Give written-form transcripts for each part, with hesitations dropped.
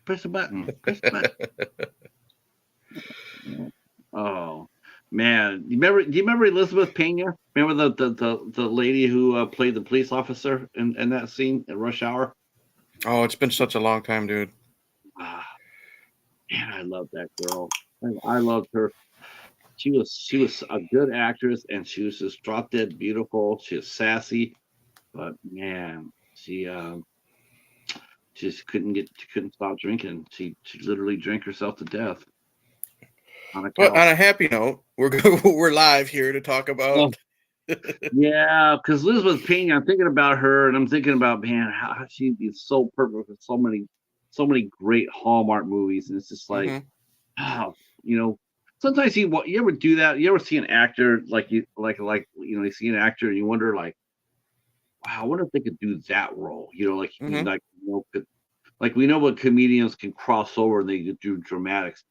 Press a button. Press a button. Oh man, Do you remember Elizabeth Pena? Remember the lady who played the police officer in that scene at Rush Hour? Oh, it's been such a long time, dude. Ah, man, I love that girl. I loved her. She was a good actress, and she was just drop dead beautiful. She was sassy, but man, she just she couldn't stop drinking. She literally drank herself to death on a But on couch. a happy note, we're live here to talk about. Oh yeah, because Elizabeth Pena, I'm thinking about her, and I'm thinking about man, how she is so perfect for so many great Hallmark movies, and it's just like, Hmm. oh, you know, sometimes you ever do that? You ever see an actor you see an actor and you wonder like, wow, I wonder if they could do that role. Hmm. Like we know what comedians can cross over and they could do dramatics.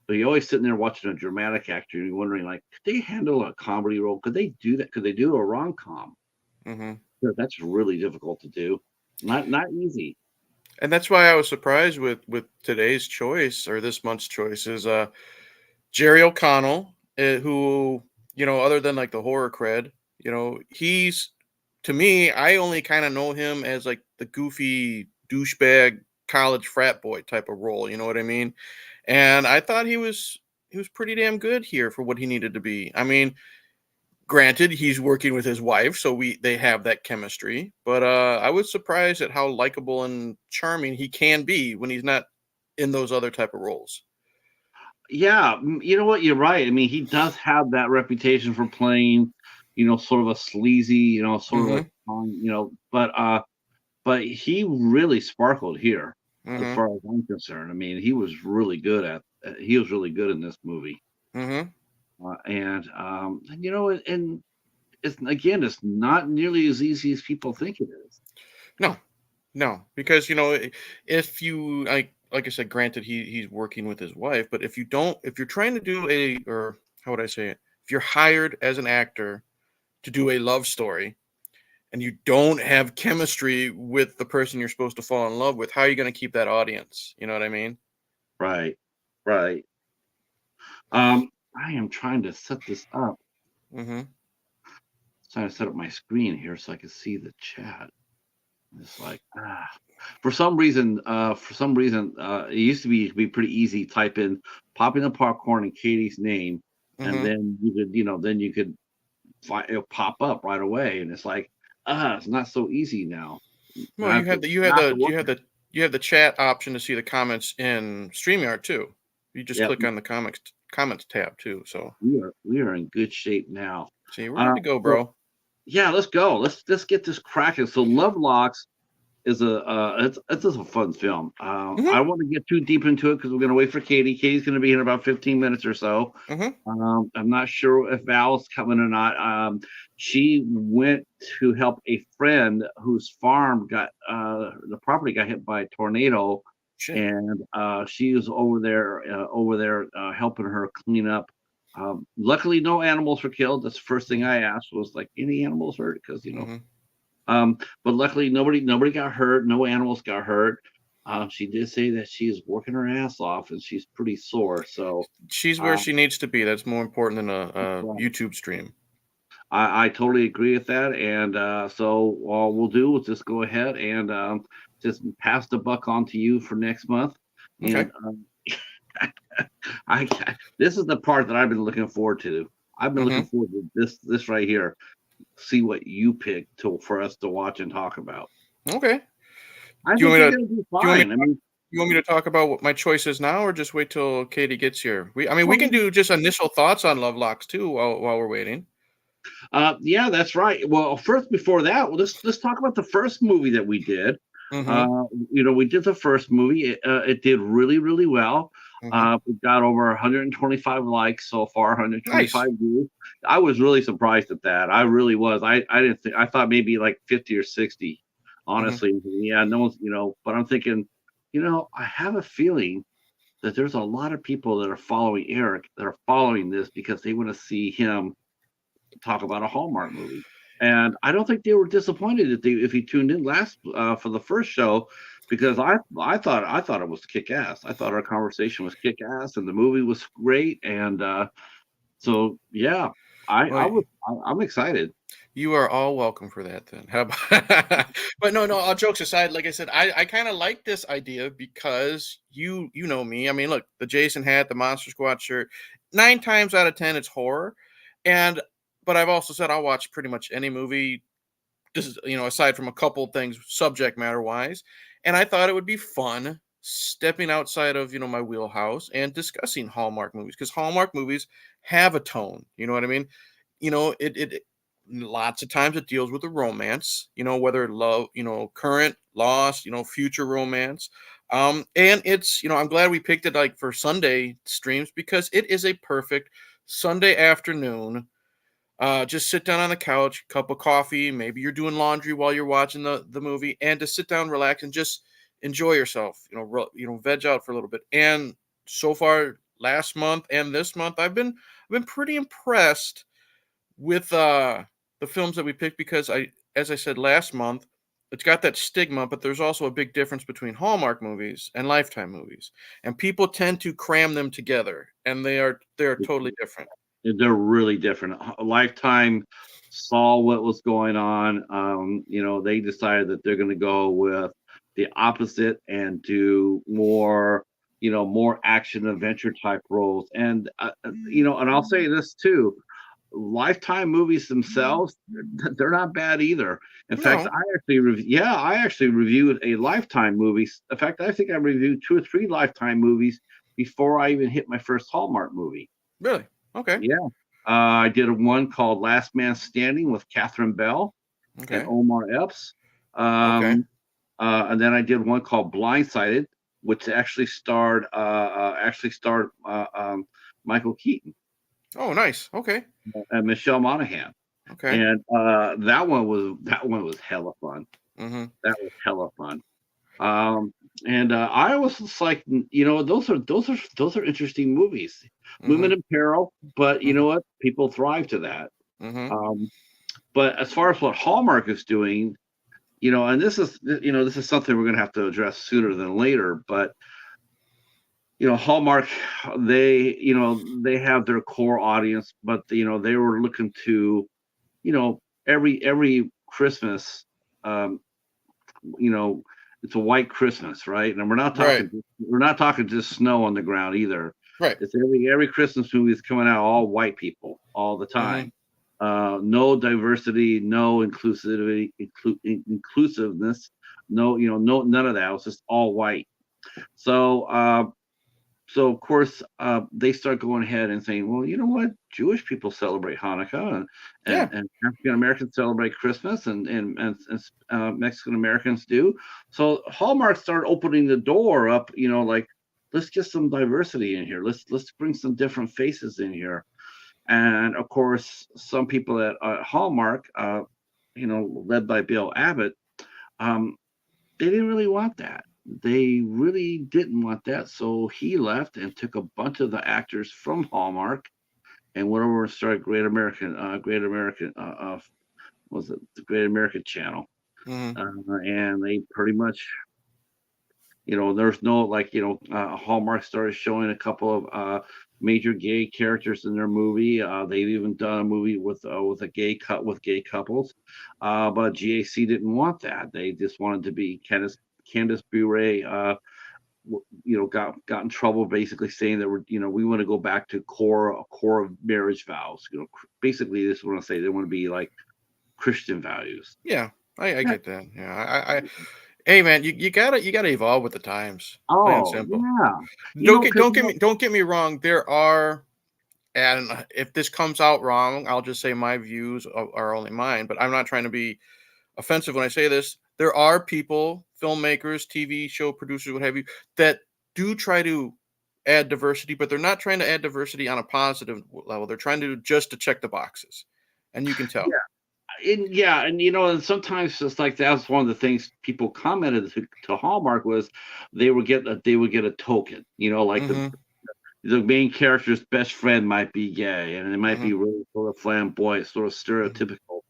But you're always sitting there watching a dramatic actor and you're wondering, like, could they handle a comedy role? Could they do that? Could they do a rom-com? Hmm. That's really difficult to do. Not easy. And that's why I was surprised with today's choice or this month's choice is Jerry O'Connell, who, other than like the horror cred, he's, to me, I only kind of know him as like the goofy douchebag college frat boy type of role. You know what I mean? And I thought he was pretty damn good here for what he needed to be. I mean, granted, he's working with his wife, so they have that chemistry. But I was surprised at how likable and charming he can be when he's not in those other type of roles. Yeah, you know what? You're right. I mean, he does have that reputation for playing, sort of a sleazy, sort of Mm-hmm. like, but he really sparkled here, as Mm-hmm. far as I'm concerned. I mean, he was really good in this movie, Mm-hmm. and and it's not nearly as easy as people think it is. No, no, because if you like I said, granted he's working with his wife, but if you're trying to do or how would I say it, if you're hired as an actor to do a love story and you don't have chemistry with the person you're supposed to fall in love with, how are you going to keep that audience? You know what I mean? Right, right. I am trying to set this up. Mm-hmm. Trying to set up my screen here so I can see the chat. It's like it used to be pretty easy. Type in popping the popcorn and Katie's name, and Mm-hmm. then you could it'll pop up right away. And it's like it's not so easy now. Well, I have to look at it. you have the chat option to see the comments in StreamYard too. You just Yeah, click on the comments tab too. So we are in good shape now. see, we're Uh, good to go, so bro. yeah, let's go. Let's get this cracking. So Lovelocks is it's just a fun film. I Mm-hmm. don't want to get too deep into it because we're going to wait for Katie. Katie's going to be in about 15 minutes or so. Mm-hmm. I'm not sure if Val's coming or not. She went to help a friend whose farm got the property got hit by a tornado, Shit. and she was over there helping her clean up. Luckily, no animals were killed. That's the first thing I asked was like, any animals hurt? Because Mm-hmm. um, but luckily, nobody got hurt. No animals got hurt. She did say that she's working her ass off and she's pretty sore. So, She's where uh, she needs to be. That's more important than a right. YouTube stream. I totally agree with that. And so, all we'll do is just go ahead and just pass the buck on to you for next month. Okay. And I this is the part that I've been looking forward to. I've been looking Mm-hmm. forward to this right here. See what you pick to for us to watch and talk about. Okay. I Do you think want you're me to? going to do Do you want me? fine. I mean, You want me to talk about what my choice is now, or just wait till Katie gets here? I mean, we well, can do just initial thoughts on Love Locks too while we're waiting. yeah, that's right. Well, first before that, let's talk about the first movie that we did. Mm-hmm. We did the first movie. It did really, really well. Mm-hmm. We got over 125 likes so far, 125 Nice. views. I was really surprised at that. I really was. I didn't think. I thought maybe like 50 or 60. Mm-hmm. Honestly, yeah, no one's. But I'm thinking, I have a feeling that there's a lot of people that are following Eric that are following this because they want to see him talk about a Hallmark movie. And I don't think they were disappointed if he tuned in last for the first show, because I thought it was kick ass. I thought our conversation was kick ass, and the movie was great. And so yeah, Well, I'm excited. you are all welcome for that then. How about but no, all jokes aside, like I said, I kind of like this idea because you know me. I mean, look, the Jason hat, the Monster Squad shirt, 9 times out of 10 it's horror. And but I've also said I'll watch pretty much any movie. This is, aside from a couple things subject matter wise. And I thought it would be fun stepping outside of, my wheelhouse and discussing Hallmark movies, because Hallmark movies have a tone. You know what I mean? It lots of times it deals with a romance, whether love, current, lost, future romance. And it's, I'm glad we picked it like for Sunday streams, because it is a perfect Sunday afternoon. Just sit down on the couch, cup of coffee, maybe you're doing laundry while you're watching the movie, and to sit down, relax, and just enjoy yourself. Veg out for a little bit. And so far, last month and this month, I've been pretty impressed with the films that we picked, because as I said last month, it's got that stigma, but there's also a big difference between Hallmark movies and Lifetime movies, and people tend to cram them together, and they are totally different. They're really different. Lifetime saw what was going on. They decided that they're going to go with the opposite and do more, more action adventure type roles. And and I'll say this too. Lifetime movies themselves, they're not bad either. In fact, No, I actually reviewed a Lifetime movie. In fact, I think I reviewed 2 or 3 Lifetime movies before I even hit my first Hallmark movie. really, okay, Yeah. I did one called Last Man Standing with Catherine Bell and okay, Omar Epps. okay. And then I did one called Blindsided, which actually starred Michael Keaton Oh, nice. Okay. and Michelle Monaghan. Okay. And that one was hella fun. Mhm. That was hella fun. Um, and I was just like, those are interesting movies. Women Mhm. in Peril, but you know Mhm. what? People thrive to that. Mhm. Um, but as far as what Hallmark is doing, and this is something we're going to have to address sooner than later. But Hallmark, they have their core audience, but they were looking to, every Christmas, um, you know, it's a white Christmas, right? And Right. we're not talking just snow on the ground either. Right. It's every Christmas movie is coming out all white people all the Mhm. time. No diversity, no inclusiveness, no none of that. It was just all white. So so of course they start going ahead and saying, well, you know what? Jewish people celebrate Hanukkah, Yeah. and African Americans celebrate Christmas, and Mexican Americans do. So Hallmark started opening the door up, like, let's get some diversity in here. Let's bring some different faces in here. And of course, some people at Hallmark, led by Bill Abbott, um, they didn't really want that. They really didn't want that. So he left and took a bunch of the actors from Hallmark and went over and started was it the Great American Channel? Mhm. And they pretty much, there's no, like, Hallmark started showing a couple of major gay characters in their movie. They've even done a movie with a gay couples, but GAC didn't want that. They just wanted to be Candace Bure. Got in trouble basically saying that we want to go back to core of marriage vows. Basically, this is what I say. They want to be like Christian values. Yeah. I Yeah. get that. Yeah. I Hey man, you gotta evolve with the times. Plain and Oh simple. yeah. Don't get Because don't get me wrong. There are, and if this comes out wrong, I'll just say my views are only mine. But I'm not trying to be offensive when I say this. There are people, filmmakers, TV show producers, what have you, that do try to add diversity, but they're not trying to add diversity on a positive level. They're trying to just to check the boxes, and you can tell. and sometimes it's like that's one of the things people commented to Hallmark was they would get a token, like the Mm-hmm. the main character's best friend might be gay, and it might Mm-hmm. be really sort of flamboyant, sort of Mm-hmm. stereotypical.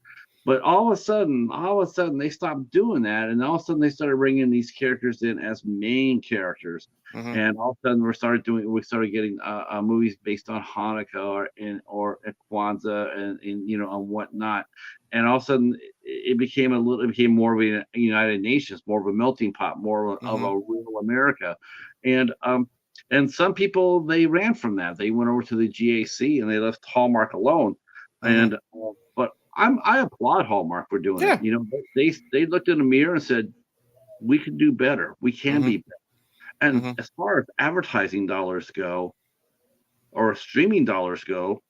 But all of a sudden, they stopped doing that, and all of a sudden, they started bringing these characters in as main characters, Mm-hmm. and all of a sudden, we started getting movies based on Hanukkah or Kwanzaa and and whatnot, and all of a sudden, it became more of a United Nations, more of a melting pot, more of Mm-hmm. a real America, and and some people they ran from that. They went over to the GAC and they left Hallmark alone, Mm-hmm. and but I applaud Hallmark for doing it. Yeah. They looked in the mirror and said, "We can do better. We can Mm-hmm. be better." And Mm-hmm. as far as advertising dollars go or streaming dollars go,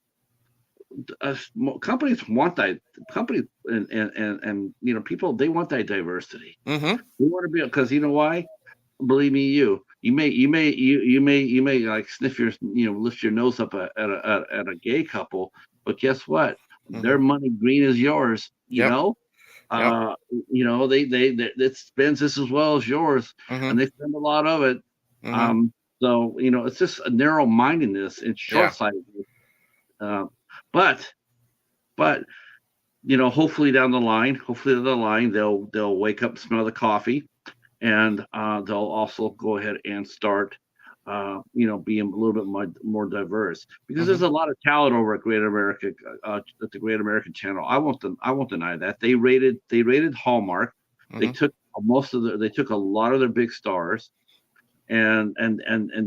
companies want that. Companies and people they want that diversity. Mm-hmm. We want to be because you know why? Believe me, you may like sniff your lift your nose up at a gay couple, but guess what? Mm-hmm. Their money green as yours. Yep. Yep. Uh, they it spends just as well as yours, Mm-hmm. and they spend a lot of it. Mm-hmm. Um, so it's just a narrow mindedness and short Yeah. sightedness. Uh, but but hopefully down the line they'll wake up, smell the coffee, and they'll also go ahead and start being a little bit more diverse because Mm-hmm. there's a lot of talent over at Great America at the Great American Channel. I won't deny that they rated Hallmark. They Mm-hmm. took they took a lot of their big stars and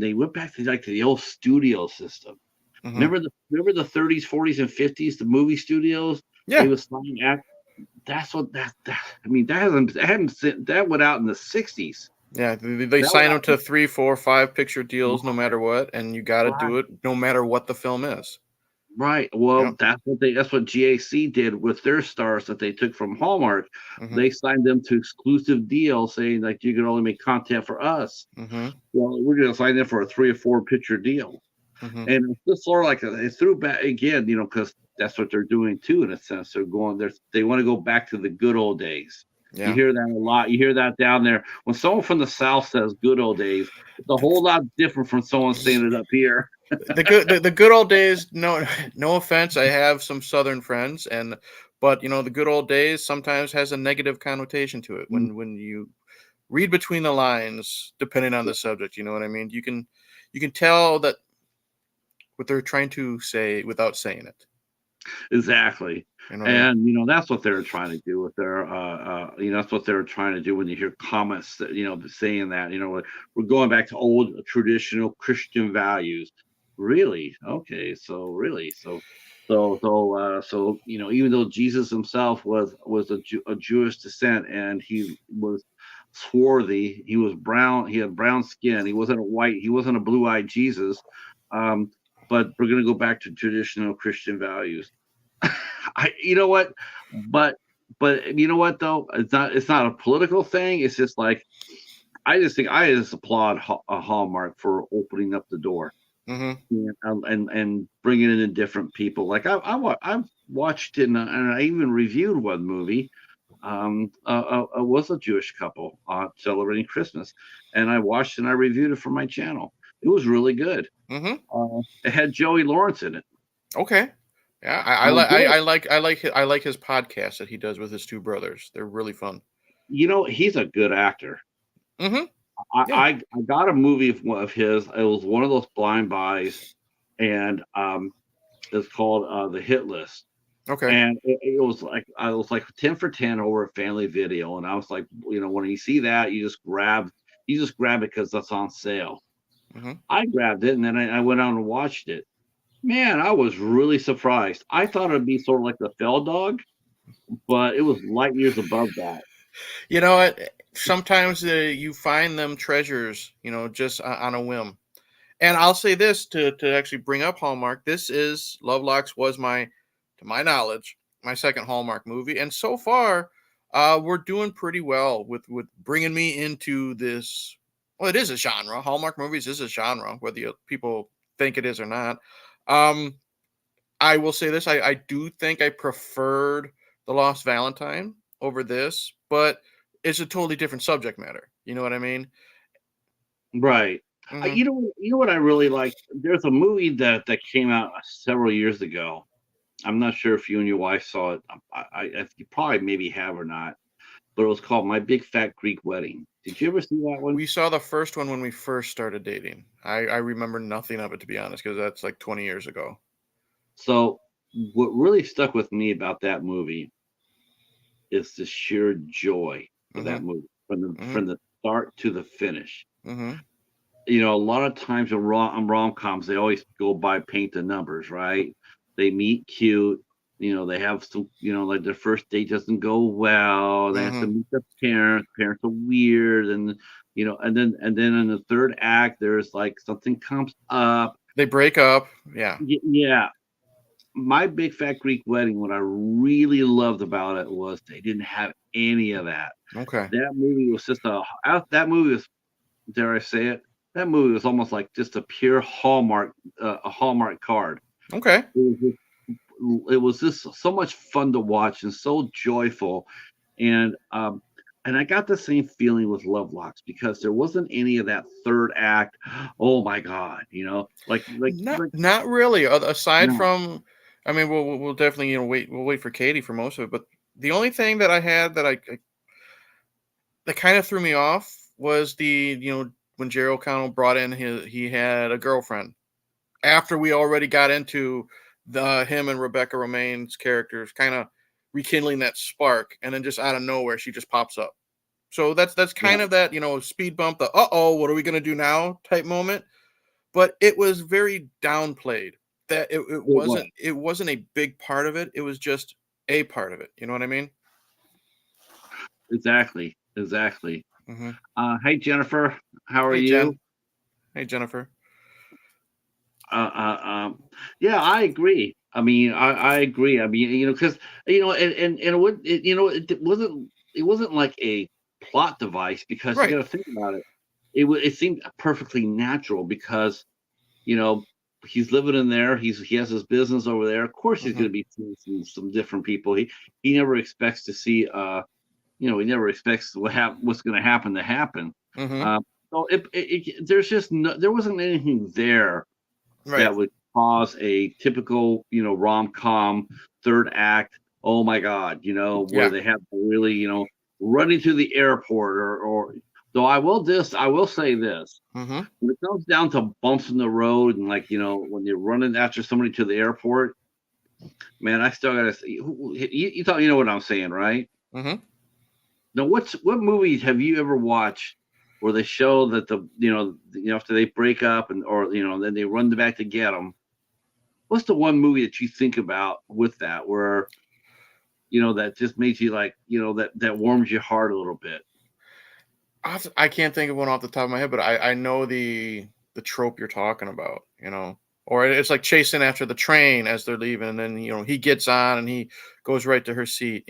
they went back to like to the old studio system. Mm-hmm. Remember the 30s, 40s, and 50s, the movie studios. They Yeah. would sign act. That's what that I mean. That went out in the 60s. Yeah. They That went sign them out to 3, 4, 5 picture deals no right, matter what, and you got to right, do it no matter what the film is. right. Yep. Well, that's what GAC did with their stars that they took from Hallmark. Mm-hmm. They signed them to exclusive deals saying like you can only make content for us. Mm-hmm. Well, we're gonna sign them for a 3 or 4 picture deal. Mm-hmm. And it's just sort of like it threw back again, because that's what they're doing too, in a sense. They want to go back to the good old days. You Yeah. hear that a lot. You hear that down there. When someone from the South says good old days, it's a whole lot different from someone saying it up here. The good old days, no no offense, I have some southern friends, but the good old days sometimes has a negative connotation to it when you read between the lines depending on the subject, you know what I mean? You can tell that what they're trying to say without saying it. Exactly. You know what I mean? And that's what they're trying to do with their that's what they're trying to do when you hear comments that saying that we're going back to old traditional Christian values. Really? Okay. So really, even though Jesus himself was a Jewish descent and he was swarthy, he was brown, he had brown skin, he wasn't a blue-eyed Jesus. um but we're going to go back to traditional Christian values. You know what? But you know what though? It's not a political thing. It's just like I just applaud Hallmark for opening up the door, Mhm. and bringing in different people. Like I've watched it and I even reviewed one movie. Was a Jewish couple celebrating Christmas, and I watched and I reviewed it for my channel. It was really good. Mhm. It had Joey Lawrence in it. Okay. Yeah, Now, Joey, I like his podcast that he does with his two brothers. They're really fun. he's a good actor. Mhm. I, Yeah. I I got a movie of his. It was one of those blind buys, and it's called The Hit List. Okay. And it was like I was like 10 for 10 over a family video, and I was like, when you see that, you just grab it because that's on sale. Mhm. I grabbed it, and then I went out and watched it. Man, I was really surprised. I thought it'd be sort of like the Fell Dog, but it was light years above that. You know what? Sometimes you find them treasures, just on a whim. And I'll say this to actually bring up Hallmark. This is Lovelocks was to my knowledge, my second Hallmark movie, and so far, we're doing pretty well with bringing me into this. Well, it is a genre. Hallmark movies is a genre, whether people think it is or not. Um, I will say this: I do think I preferred the Lost Valentine over this, but it's a totally different subject matter. You know what I mean? Right. Hmm. You know what I really like? There's a movie that came out several years ago. I'm not sure if you and your wife saw it. You probably maybe have or not, but it was called My Big Fat Greek Wedding. Did you ever see that one? We saw the first one when we first started dating. I remember nothing of it, to be honest, because that's like 20 years ago. So, what really stuck with me about that movie is the sheer joy of Mm-hmm. that movie Mm-hmm. from the start to the finish. Mm-hmm. A lot of times in rom-coms, they always go by paint the numbers, right? They meet cute, they have some, like their first date doesn't go well. They have to Mm-hmm. meet the parents. Parents are weird, and and then in the third act, there's like something comes up. They break up. Yeah. Yeah, My Big Fat Greek Wedding. What I really loved about it was they didn't have any of that. Okay. That movie was just that movie was, dare I say it, that movie was almost like just a pure a Hallmark card. Okay. It was just, it was just so much fun to watch and so joyful, and I got the same feeling with Love Locks because there wasn't any of that third act. Oh my God, Not really. Aside no, from, I mean, we'll definitely we'll wait for Katie for most of it. But the only thing that I had that kind of threw me off was the when Jerry O'Connell brought in he had a girlfriend after we already got into the him and Rebecca Romaine's characters kind of rekindling that spark, and then just out of nowhere she just pops up. So that's yeah, kind of that speed bump, the what are we gonna do now type moment. But it was very downplayed. That it was it wasn't a big part of it. It was just a part of it. You know what I mean? exactly. Hmm. Hey Jennifer, how are Hey you? Jen. Hey Jennifer. Uh, uh, um, yeah, I agree. I agree. Because and it wasn't like a plot device because you Right. got to think about it. It seemed perfectly natural because you know he's living in there. He has his business over there. Of course, he's Hmm. going to be seeing some different people. He never expects to see. He never expects what's going to happen to happen. Hmm. Uh, so there's just there wasn't anything there Right. that would cause a typical, rom-com third act. Oh my God, where Yeah. they have to really, running to the airport or. So I will say this: Hmm. when it comes down to bumps in the road and like when you're running after somebody to the airport, man, I still gotta see. You thought you know what I'm saying, right? Hmm. Now, what movies have you ever watched where they show that after they break up and or then they run back to get them? What's the one movie that you think about with that where that just makes you like that warms your heart a little bit? I can't think of one off the top of my head, but I know the trope you're talking about. Or it's like chasing after the train as they're leaving, and then he gets on and he goes right to her seat.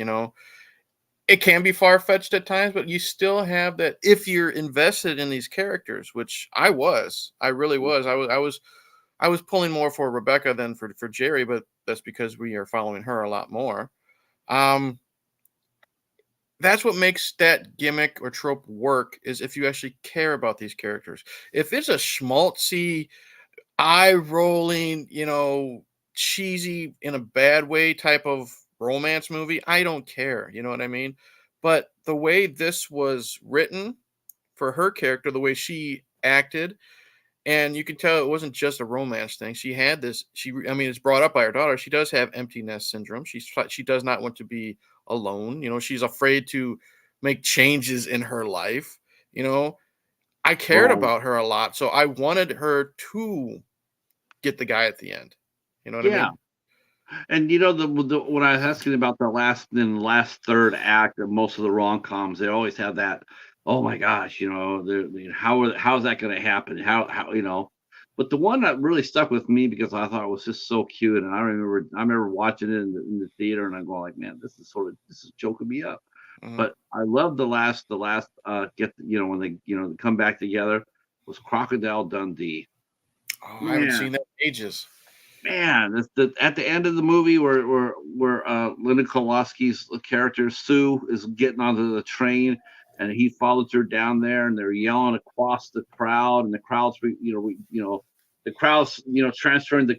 It can be far fetched at times, but you still have that if you're invested in these characters, which I really was. I was pulling more for Rebecca than for Jerry, but that's because we are following her a lot more. Um, that's what makes that gimmick or trope work is if you actually care about these characters. If it's a schmaltzy, eye rolling, cheesy in a bad way type of romance movie, I don't care. You know what I mean? But the way this was written for her character, the way she acted, and you can tell it wasn't just a romance thing. She had this. I mean, it's brought up by her daughter. She does have empty nest syndrome. She does not want to be alone. She's afraid to make changes in her life. You know, I cared Right. about her a lot, so I wanted her to get the guy at the end. You know what I Yeah. mean? And when I was asking about the last third act of most of the rom-coms, they always have that. Oh my gosh, how's that going to happen? How But the one that really stuck with me because I thought it was just so cute, and I remember watching it in the theater, and I'm going like, man, this is choking me up. Hmm. But I love the last get when they come back together was Crocodile Dundee. Oh, I haven't Man, seen that in ages. man, at the end of the movie where Linda Kowalski's character Sue is getting onto the train and he follows her down there and they're yelling across the crowd and the crowd's the crowd's transferring the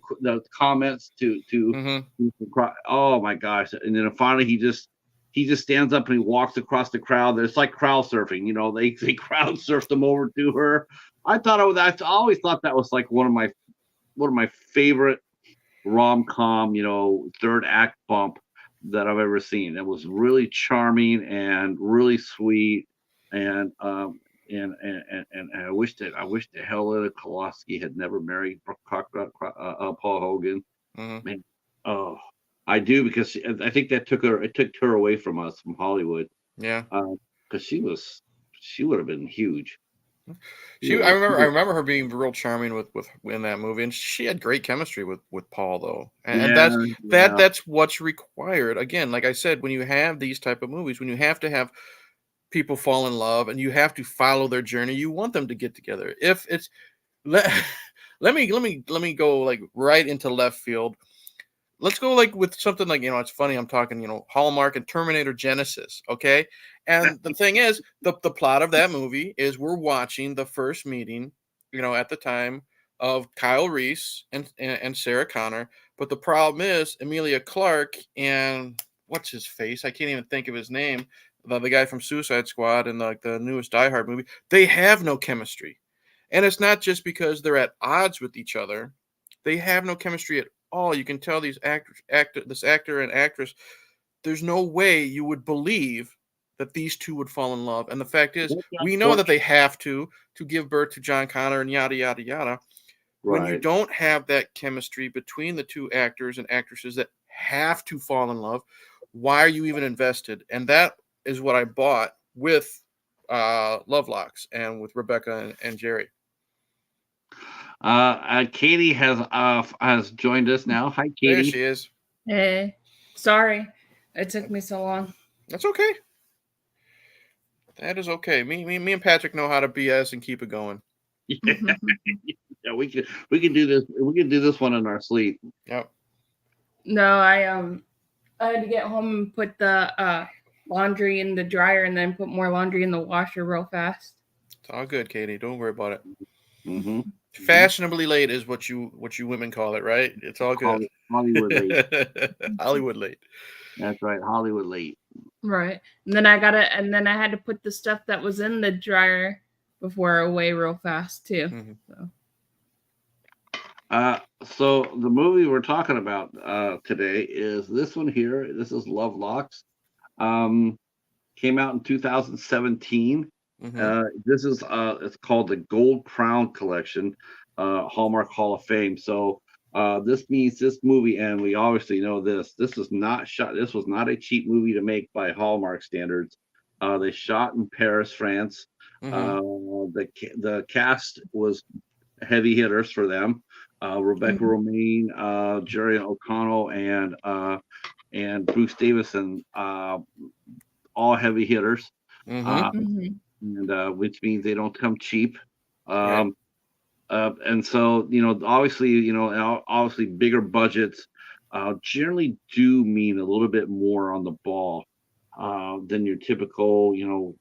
comments to Mm-hmm. oh my gosh. And then finally he just stands up and he walks across the crowd. It's like crowd surfing, they crowd surfed him over to her. I always thought that was like one of my favorite rom-com, third act bump that I've ever seen. It was really charming and really sweet, and I wish that Helena Kowalski had never married Paul Hogan. Mm-hmm. Man, oh, I do, because I think it took her away from us, from Hollywood, Yeah. because she would have been huge. I remember her being real charming with in that movie, and she had great chemistry with Paul though, and Yeah, yeah. that's what's required. Again, like I said, when you have these type of movies, when you have to have people fall in love and you have to follow their journey, you want them to get together. If it's let let me go like right into left field. Let's go like with something like, it's funny, I'm talking, Hallmark and Terminator Genesis, okay? And the thing is, the plot of that movie is we're watching the first meeting, at the time, of Kyle Reese and Sarah Connor. But the problem is Emilia Clarke and what's his face? I can't even think of his name. The guy from Suicide Squad and the newest Die Hard movie, they have no chemistry. And it's not just because they're at odds with each other. They have no chemistry at all. You can tell this actor and actress, there's no way you would believe that these two would fall in love. And the fact is, we know that they have to give birth to John Connor and yada yada yada. When you Right. don't have that chemistry between the two actors and actresses that have to fall in love, why are you even invested? And that is what I bought with Lovelocks and with Rebecca and Jerry. Katie has joined us now. Hi, There Katie. she is. Hey, sorry it took me so long. That's okay. That is okay. Me and Patrick know how to BS and keep it going. Yeah, we can do this. We can do this one in our sleep. Yep. No, I had to get home and put the laundry in the dryer and then put more laundry in the washer real fast. It's all good, Katie. Don't worry about it. Mm-hmm. Fashionably late is what you women call it, right? It's all good. Hollywood late. Hollywood late. That's right, Hollywood late. Right. And then I had to put the stuff that was in the dryer before away real fast too. Mm-hmm. So the movie we're talking about today is this one here. This is Lovelocks. Came out in 2017. Mm-hmm. This is it's called the Gold Crown Collection, Hallmark Hall of Fame. So this means this movie, and we obviously know this. This was not a cheap movie to make by Hallmark standards. They shot in Paris, France. Mm-hmm. The cast was heavy hitters for them. Rebecca Romijn, Jerry O'Connell, and Bruce Davison, all heavy hitters. Mm-hmm. And which means they don't come cheap. Right. And so, obviously bigger budgets generally do mean a little bit more on the ball than your typical,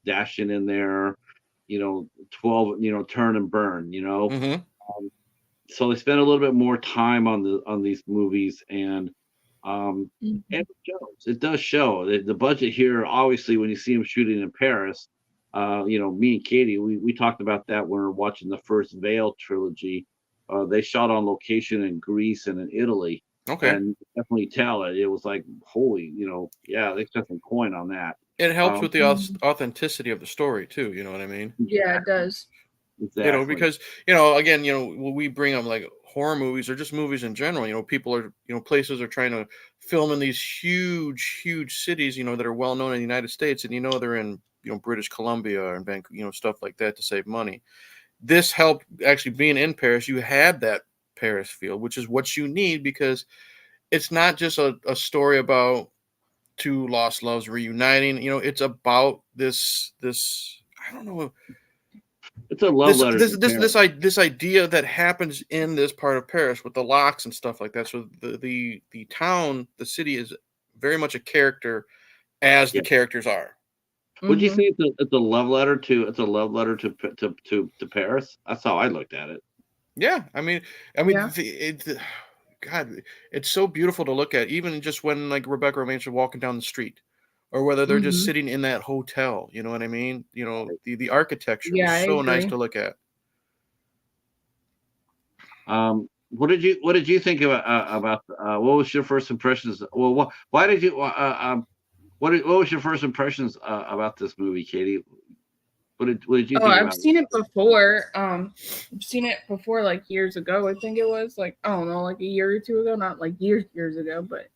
dashing in there, 12, turn and burn, Mm-hmm. So they spend a little bit more time on these movies, and it shows. It does show. The budget here, obviously, when you see them shooting in Paris, me and Katie, we talked about that when we were watching the first Veil trilogy. They shot on location in Greece and in Italy. Okay. And definitely tell it was like, holy, yeah, they spent some coin on that. It helps with the authenticity of the story too. You know what I mean? Yeah, it does. Exactly. Because again, when we bring up like horror movies or just movies in general, people are, places are trying to film in these huge cities, that are well known in the United States, and they're in British Columbia and Vancouver, stuff like that to save money. This helped actually being in Paris. You had that Paris feel, which is what you need, because it's not just a story about two lost loves reuniting. It's about this I don't know. It's a love letter. This idea that happens in this part of Paris with the locks and stuff like that. So the town, the city is very much a character, as the characters are. Would you say it's a love letter to Paris? That's how I looked at it. Yeah, I mean, Yeah. God, it's so beautiful to look at, even just when like Rebecca Romijn are walking down the street, or whether they're just Hmm. sitting in that hotel. You know what I mean? You know, the architecture was Yeah, I so nice agree. to look at. What did you think about what was your first impressions? Well, why did you what was your first impressions about this movie, Katie? What did you Oh, think I've about it? seen it before. I've seen it before, like years ago. I think it was like, I don't know, like a year or two ago. Not like years ago, but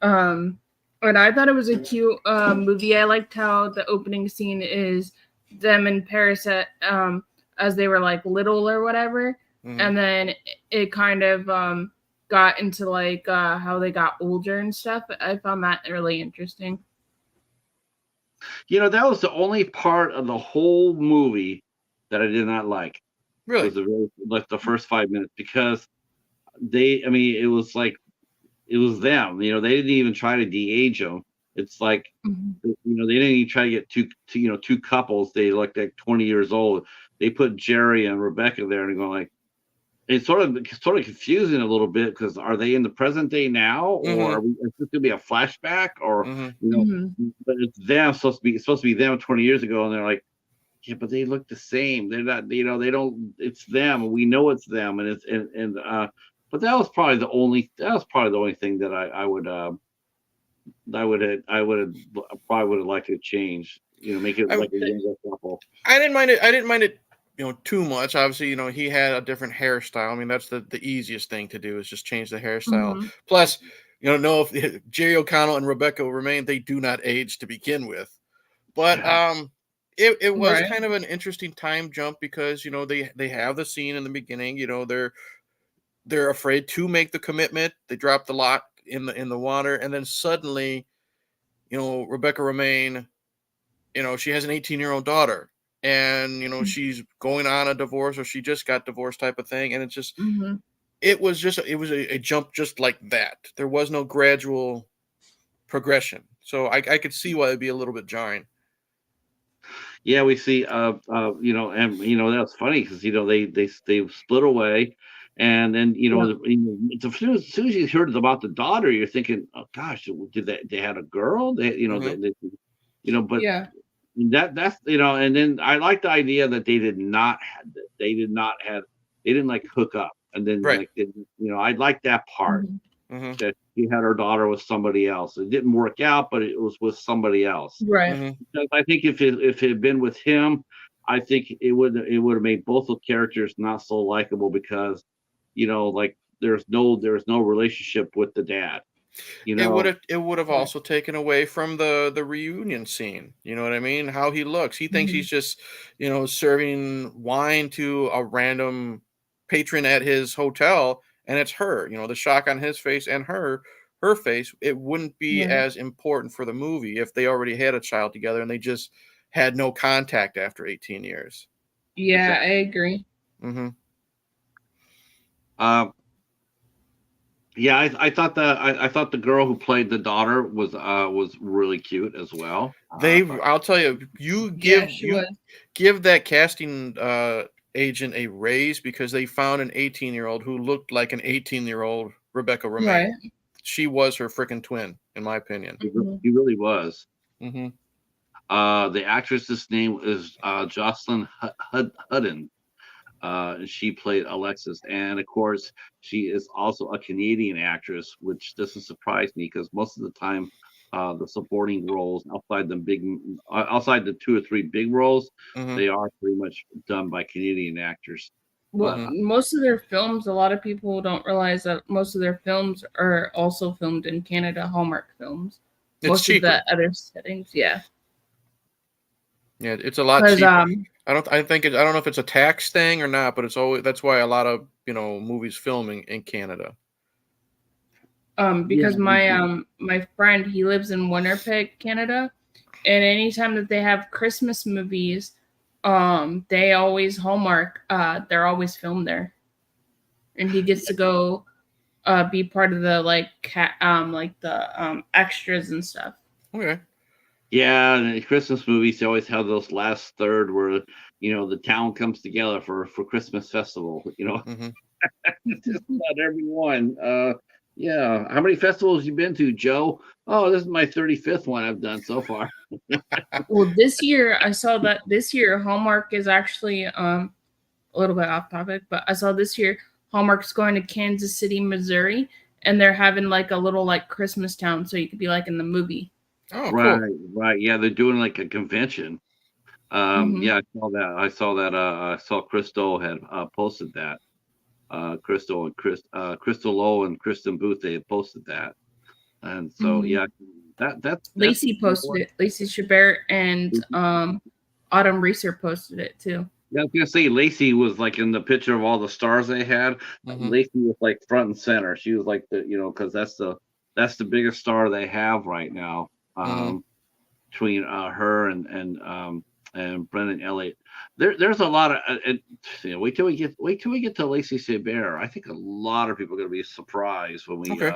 um, and I thought it was a cute movie. I liked how the opening scene is them in Paris as they were like little or whatever, Hmm. and then it kind of got into like how they got older and stuff. I found that really interesting. You know, that was the only part of the whole movie that I did not like. Was Really? like the first 5 minutes because I mean, it was like it was them. You know, they didn't even try to de-age them. It's like Mhm. you know, they didn't even try to get two couples. They looked like 20 years old. They put Jerry and Rebecca there and go like it's sort of confusing a little bit because are they in the present day now or Hmm. is this gonna be a flashback or Hmm. you know? Mhm. But it's them supposed to be them 20 years ago, and they're like, yeah, but they look the same. They're not, you know, they don't. It's them. We know it's them, and it's and but that was probably the only thing that I probably would have liked to change. You know, make it I, like a younger couple. I didn't mind it. I didn't mind it, too much. Obviously, he had a different hairstyle. I mean, that's the easiest thing to do is just change the hairstyle. Mhm. Plus, know if Jerry O'Connell and Rebecca Remain, they do not age to begin with. But Yeah, it was Right. kind of an interesting time jump because they have the scene in the beginning. They're afraid to make the commitment. They drop the lock in the water, and then suddenly, Rebecca Remain, she has an 18-year-old daughter, and she's going on a divorce, or she just got divorced, type of thing. And Mhm. it was a jump just like that. There was no gradual progression, so I could see why it'd be a little bit jarring. yeah. We see, you know, and you know that's funny because you know they split away, and then Yeah. as soon as you heard about the daughter, you're thinking, oh gosh, did they had a girl? Hmm. But Yeah. that's and then I like the idea that they did not have they didn't like hook up and then Right. like I like that part Mhm. Hmm. that she had her daughter with somebody else. It didn't work out, but it was with somebody else. Right. Hmm. Because I think if it had been with him, I think it would have made both the characters not so likable because like there's no relationship with the dad. You know, It would have Right. also taken away from the reunion scene. You know what I mean? How he looks. He thinks Mhm. he's just, serving wine to a random patron at his hotel, and it's her. The shock on his face and her face. It wouldn't be Right. as important for the movie if they already had a child together and they just had no contact after 18 years. Yeah, I exactly. agree. Hmm. Um, yeah, I thought the girl who played the daughter was really cute as well. I'll tell you, Yeah, she was. give that casting agent a raise because they found an 18-year-old who looked like an 18-year-old Rebecca Right. Remain. She was her freaking twin, in my opinion. Mhm. He really was. Hmm. The actress's name is Jocelyn Hudden. And she played Alexis, and of course, she is also a Canadian actress, which doesn't surprise me because most of the time, the supporting roles outside the two or three big roles, Hmm. they are pretty much done by Canadian actors. Well, But Hmm. most of their films, a lot of people don't realize that most of their films are also filmed in Canada, Hallmark films. It's Most of the cheaper. other settings, yeah. Yeah, it's a lot Because cheaper. I don't know if it's a tax thing or not, but it's always that's why a lot of movies filming in Canada. yeah, because my friend, he lives in Winnipeg, Canada, and anytime that they have Christmas movies, they always Hallmark, they're always filmed there, and he gets to go be part of the like the extras and stuff. Okay. yeah. And in Christmas movies, they always have those last third where the town comes together for Christmas festival. Mm-hmm. Just about everyone. Yeah. How many festivals you been to, Joe? Oh, this is my 35th one I've done so far. Well, this year I saw that this year Hallmark is actually a little bit off topic, but I saw this year Hallmark's going to Kansas City, Missouri, and they're having like a little like Christmas town, so you could be like in the movie. Oh, cool. Right, right. Yeah, they're doing like a convention. Mm-hmm. Yeah, I saw that. I saw Crystal had posted that. Crystal and Crystal Lowe and Kristen Booth, they had posted that. And so Mm-hmm. yeah, that's Lacey posted it. Lacey Chabert and Autumn Reeser posted it too. Yeah, I was gonna say Lacey was like in the picture of all the stars they had. Mm-hmm. Lacey was like front and center. She was like because that's the biggest star they have right now. Mm-hmm. Between her and Brendan Elliott, there's a lot of wait till we get to Lacey Chabert. I think a lot of people are gonna be surprised when we Okay.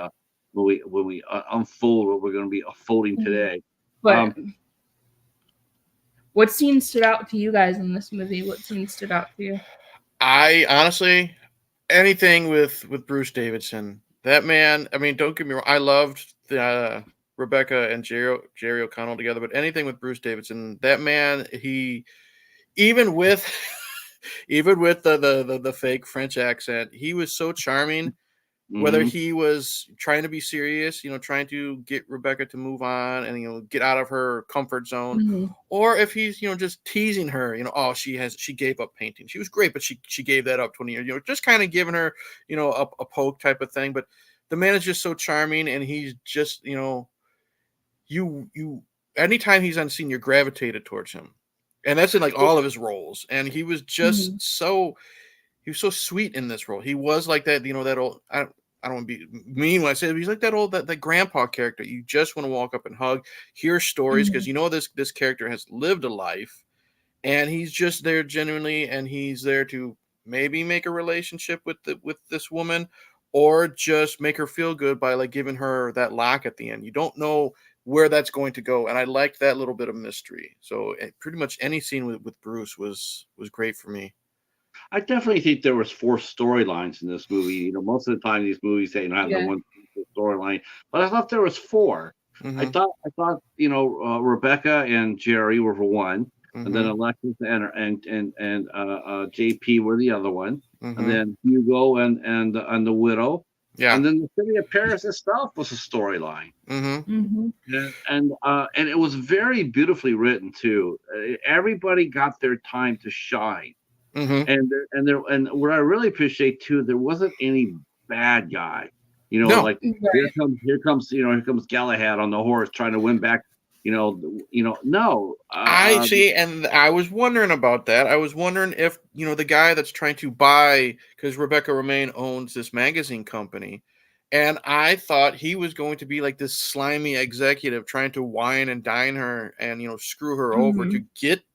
unfold what we're gonna be unfolding today. But what scene stood out to you guys in this movie? What scene stood out to you? I honestly, anything with Bruce Davidson, that man. I mean, don't get me wrong. I loved the Rebecca and Jerry O'Connell together, but anything with Bruce Davidson, that man, he even with even with the fake French accent, he was so charming. Whether Mhm. he was trying to be serious, trying to get Rebecca to move on and get out of her comfort zone, Mm-hmm. or if he's just teasing her, oh, she gave up painting. She was great, but she gave that up 20 years. Just kind of giving her, a poke type of thing. But the man is just so charming, and he's just you anytime he's on scene, you're gravitated towards him, and that's in like all of his roles. And he was just he was so sweet in this role. He was like that, that old. I don't want to be mean when I say it, but he's like that old that grandpa character. You just want to walk up and hug, hear stories, because this character has lived a life, and he's just there genuinely, and he's there to maybe make a relationship with this woman, or just make her feel good by like giving her that lock at the end. You don't know where that's going to go, and I liked that little bit of mystery. So pretty much any scene with Bruce was great for me. I definitely think there was 4 storylines in this movie. Most of the time these movies they don't have the Yeah. one storyline, but I thought there was 4. I Mm-hmm. thought Rebecca and Jerry were for one, and then Mm-hmm. Alexis and JP were the other one, and Mm-hmm. then Hugo and the widow, Yeah. and then the city of Paris itself was a storyline. Mm-hmm. Mm-hmm. And it was very beautifully written too. Everybody got their time to shine. Mm-hmm. And what I really appreciate too, there wasn't any bad guy. No. Like Right. here comes Galahad on the horse trying to win back. No. I see, and I was wondering about that. I was wondering if the guy that's trying to buy, because Rebecca Romaine owns this magazine company, and I thought he was going to be like this slimy executive trying to wine and dine her and screw her over to get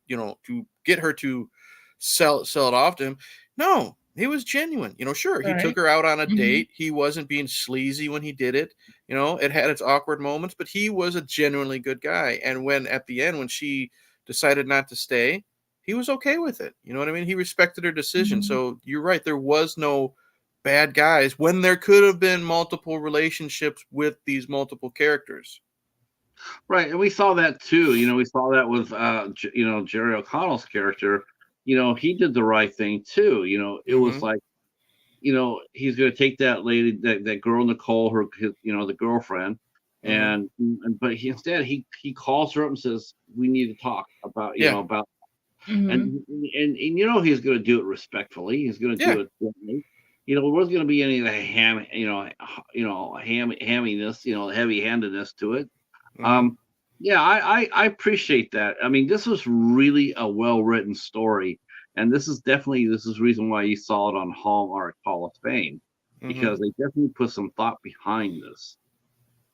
her to sell it off to him. No, he was genuine. Sure, he took Right. her out on a Mhm. date. He wasn't being sleazy when he did it. It had its awkward moments, but he was a genuinely good guy. And when at the end, when she decided not to stay, he was okay with it. You know what I mean? He respected her decision. Mhm. So you're right. There was no bad guys when there could have been multiple relationships with these multiple characters. Right, and we saw that too. We saw that with Jerry O'Connell's character. He did the right thing too. It was Mm-hmm. like he's going to take that lady, that girl Nicole, the girlfriend, Mm-hmm. but instead he calls her up and says, "We need to talk about Yeah. about." Mhm. And he's going to do it respectfully. He's going to Yeah. do it gently. There wasn't going to be any of the hamminess, heavy-handedness to it. Mm-hmm. Yeah, I appreciate that. I mean, this was really a well-written story, and this is the reason why you saw it on Hallmark Hall of Fame, Mm-hmm. because they definitely put some thought behind this.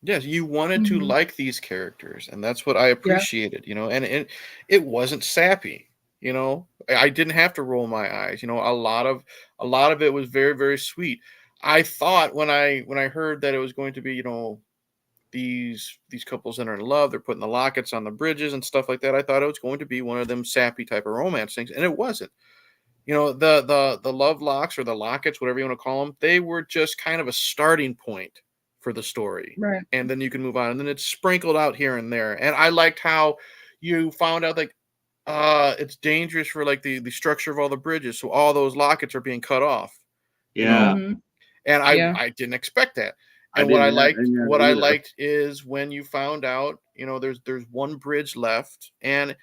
Yes, you wanted to Mhm. like these characters, and that's what I Yeah. appreciated, and it wasn't sappy, I didn't have to roll my eyes, a lot of it was very, very sweet. I thought when I heard that it was going to be, these couples that are in love. They're putting the lockets on the bridges and stuff like that. I thought it was going to be one of them sappy type of romance things, and it wasn't. The love locks or the lockets, whatever you want to call them, they were just kind of a starting point for the story, Right. and then you can move on, and then it's sprinkled out here and there. And I liked how you found out like it's dangerous for like the structure of all the bridges, so all those lockets are being cut off. You Yeah, know, Mhm. and Yeah. I didn't expect that. I And what didn't, I what didn't I either. liked is when you found out, there's one bridge left. And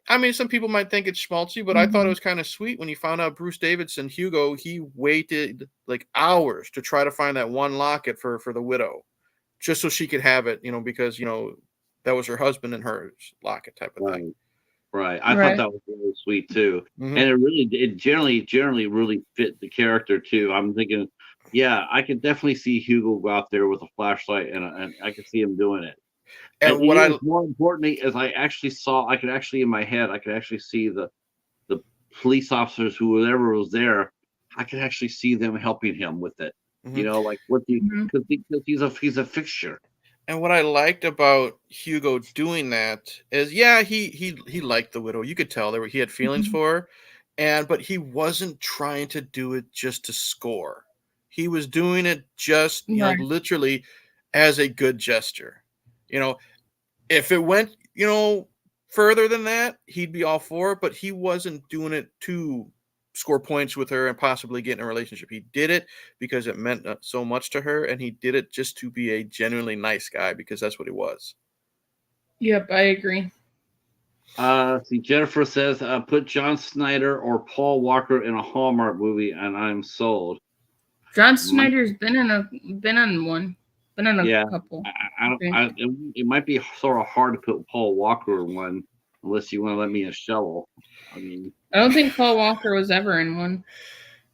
I mean, some people might think it's schmaltzy, but I thought it Mhm. was kind of sweet when you found out Bruce Davidson, Hugo, he waited like hours to try to find that one locket for the widow, just so she could have it, because that was her husband and hers locket type of thing. Right. Right. I thought Right. that was really sweet too. Hmm. And it generally really fit the character too. I'm thinking, yeah, I could definitely see Hugo go out there with a flashlight and I could see him doing it. And And what I more importantly, as I could actually in my head, I could actually see the police officers whoever was there. I could actually see them helping him with it. mhm. Like what the Mhm. because he's a fixture. And what I liked about Hugo doing that is, yeah, he liked the widow. You could tell he had feelings Mhm. for her, but he wasn't trying to do it just to score. He was doing it just, Right. literally as a good gesture. You know, if it went, further than that, he'd be all for it, but he wasn't doing it to score points with her and possibly get in a relationship. He did it because it meant so much to her, and he did it just to be a genuinely nice guy because that's what he was. Yep, I agree. See, Jennifer says, put John Snyder or Paul Walker in a Hallmark movie, and I'm sold. John Might, Snyder's been in one, been in a yeah, couple. I don't. It might be sort of hard to put Paul Walker in one, unless you want to let me a shovel. I mean, I don't think Paul Walker was ever in one.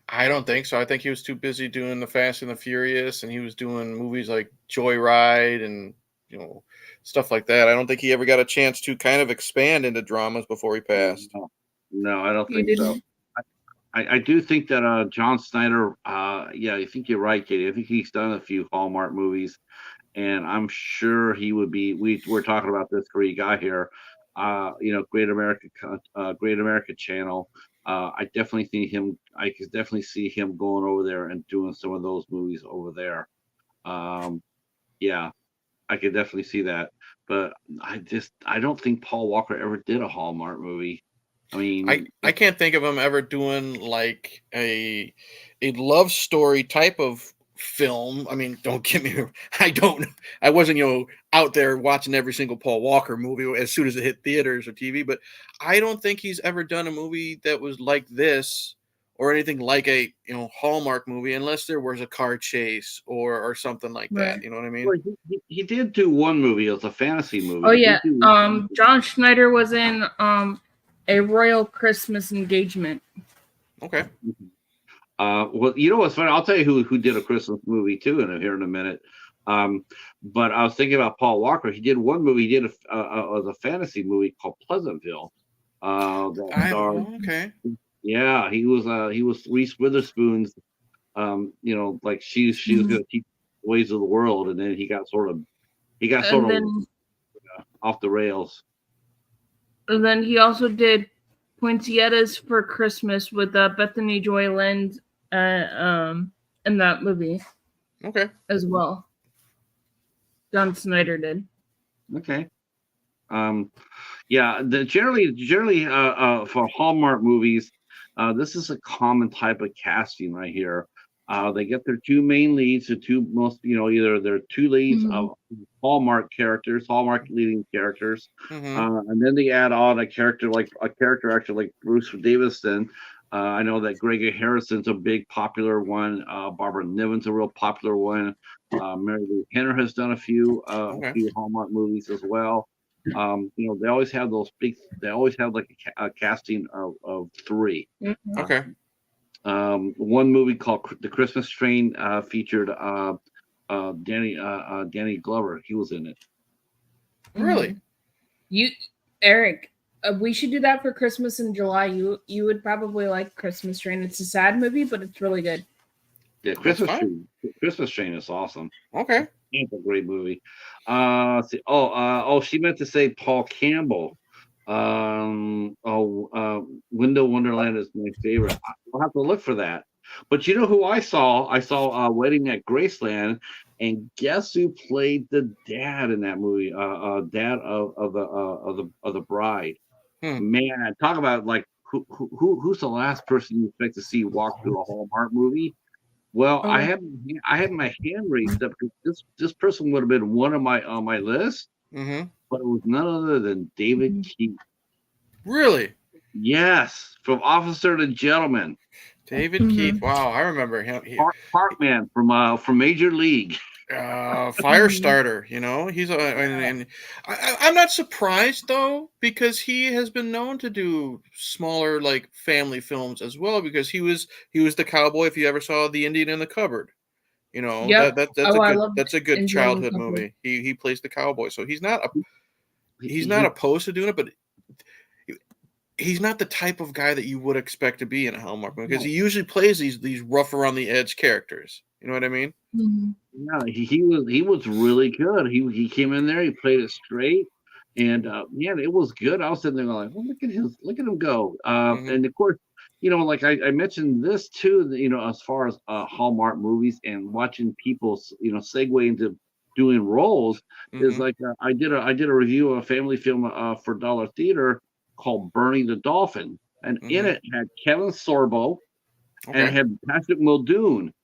I don't think so. I think he was too busy doing the Fast and the Furious, and he was doing movies like Joyride and stuff like that. I don't think he ever got a chance to kind of expand into dramas before he passed. no, I don't He think so. didn't. I do think that John Snyder. Yeah, I think you're right, Katie. I think he's done a few Hallmark movies, and I'm sure he would be. We were talking about this before he got here. Great America Channel. I definitely see him. I could definitely see him going over there and doing some of those movies over there. Yeah, I could definitely see that. But I don't think Paul Walker ever did a Hallmark movie. I I mean, I can't think of him ever doing like a love story type of film. I mean, don't get me. I wasn't out there watching every single Paul Walker movie as soon as it hit theaters or TV. But I don't think he's ever done a movie that was like this or anything like a Hallmark movie, unless there was a car chase or something like Right. that. You know what I mean? well, he did do one movie. It was a fantasy Oh movie. He yeah. did do. John Schneider was in a Royal Christmas Engagement. Okay. Well, you know what's funny? I'll tell you who did a Christmas movie too, here in a minute. But I was thinking about Paul Walker. He did one movie. He did a fantasy movie called Pleasantville. That starred. Okay. Yeah, he was Reese Witherspoon's. Like she was going to teach the ways of the world, and then he got sort And of then off the rails. he also did Poinsettias for Christmas with Bethany Joy Lind in that movie Okay. as well. John Snyder did. Okay. Yeah, generally for Hallmark movies, this is a common type of casting right here. They get their two main leads, the two most, either their two leads of Hallmark characters, Hallmark leading characters, Hmm. and then they add on a character actor like Bruce Davison. I know that Gregory Harrison's a big popular one. Barbara Niven's a real popular one. Mary Lou Henner has done a few Okay. Hallmark movies as well. They always have they always have like a casting of three. Mm-hmm. Okay. One movie called The Christmas Train featured Danny Glover. He was in it. Really? Eric, we should do that for Christmas in July. You would probably like Christmas Train. It's a sad movie, but it's really good. Yeah, Christmas Train is awesome. Okay. It's a great movie. She meant to say Paul Campbell. Window Wonderland is my favorite. I'll have to look for that. But you know who I saw? I saw Wedding at Graceland, and guess who played the dad in that movie? Dad of the bride. Hmm. Man, talk about like who's the last person you expect to see walk through a Hallmark movie? Well, Oh, I had my hand raised up because this person would have been one of my on my list, Mm-hmm. but it was none other than David mhm. Keith. Really? Yes, from Officer and Gentleman, David Keith. Mhm. Wow, I remember him. Parkman from Major League. Mhm. Firestarter, you know, he's a, and I'm not surprised though, because he has been known to do smaller like family films as well, because he was the cowboy. If you ever saw The Indian in the Cupboard, you know, Yep. that's Oh, a I good loved Indian in the childhood Cupboard. movie. He plays the cowboy, so He, he's not he, opposed to doing it, but he's not the type of guy that you would expect to be in a Hallmark movie, because he usually plays these rough around the edge characters. You know what I mean? Mhm. yeah, he was really good. He came in there, he played it straight, and man, it was good. I was sitting there going, "Oh, look at him go!" Hmm. And of course, like I mentioned this too. As far as Hallmark movies and watching people, segue into doing roles is Hmm. like I did a review of a family film for Dollar Theater called Burning the Dolphin, and in Hmm. it had Kevin Sorbo and it Okay. had Patrick Muldoon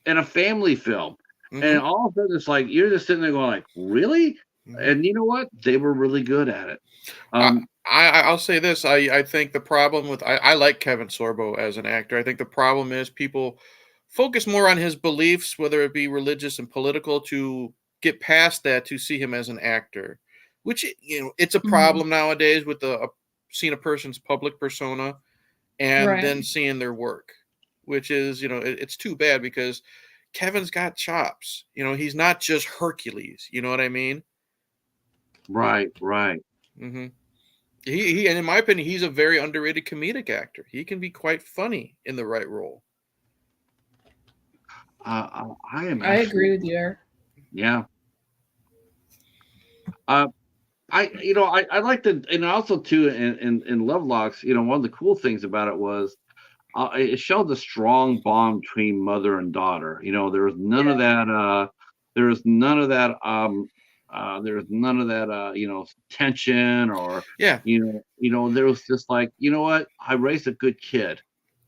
in a family film. And Hmm. all of a sudden, it's like you're just sitting there going, like, really? Hmm. And you know what? They were really good at it. I, Um, I'll say this. I think the problem with I like Kevin Sorbo as an actor. I think the problem is people focus more on his beliefs, whether it be religious and political, to get past that to see him as an actor, which it's a Mhm. problem nowadays with seeing a person's public persona and Right. then seeing their work, which is it's too bad, because Kevin's got chops. He's not just Hercules. You know what I mean? right, right. Hmm. And in my opinion, he's a very underrated comedic actor. He can be quite funny in the right role. I am I agree actually, with you there. yeah. Uh, I like the, and also too, in Lovelocks, one of the cool things about it was it showed the strong bond between mother and daughter. There was none of Yeah. that. There was none of that. There was none of that. Tension or Yeah, there was just like, what? I raised a good kid.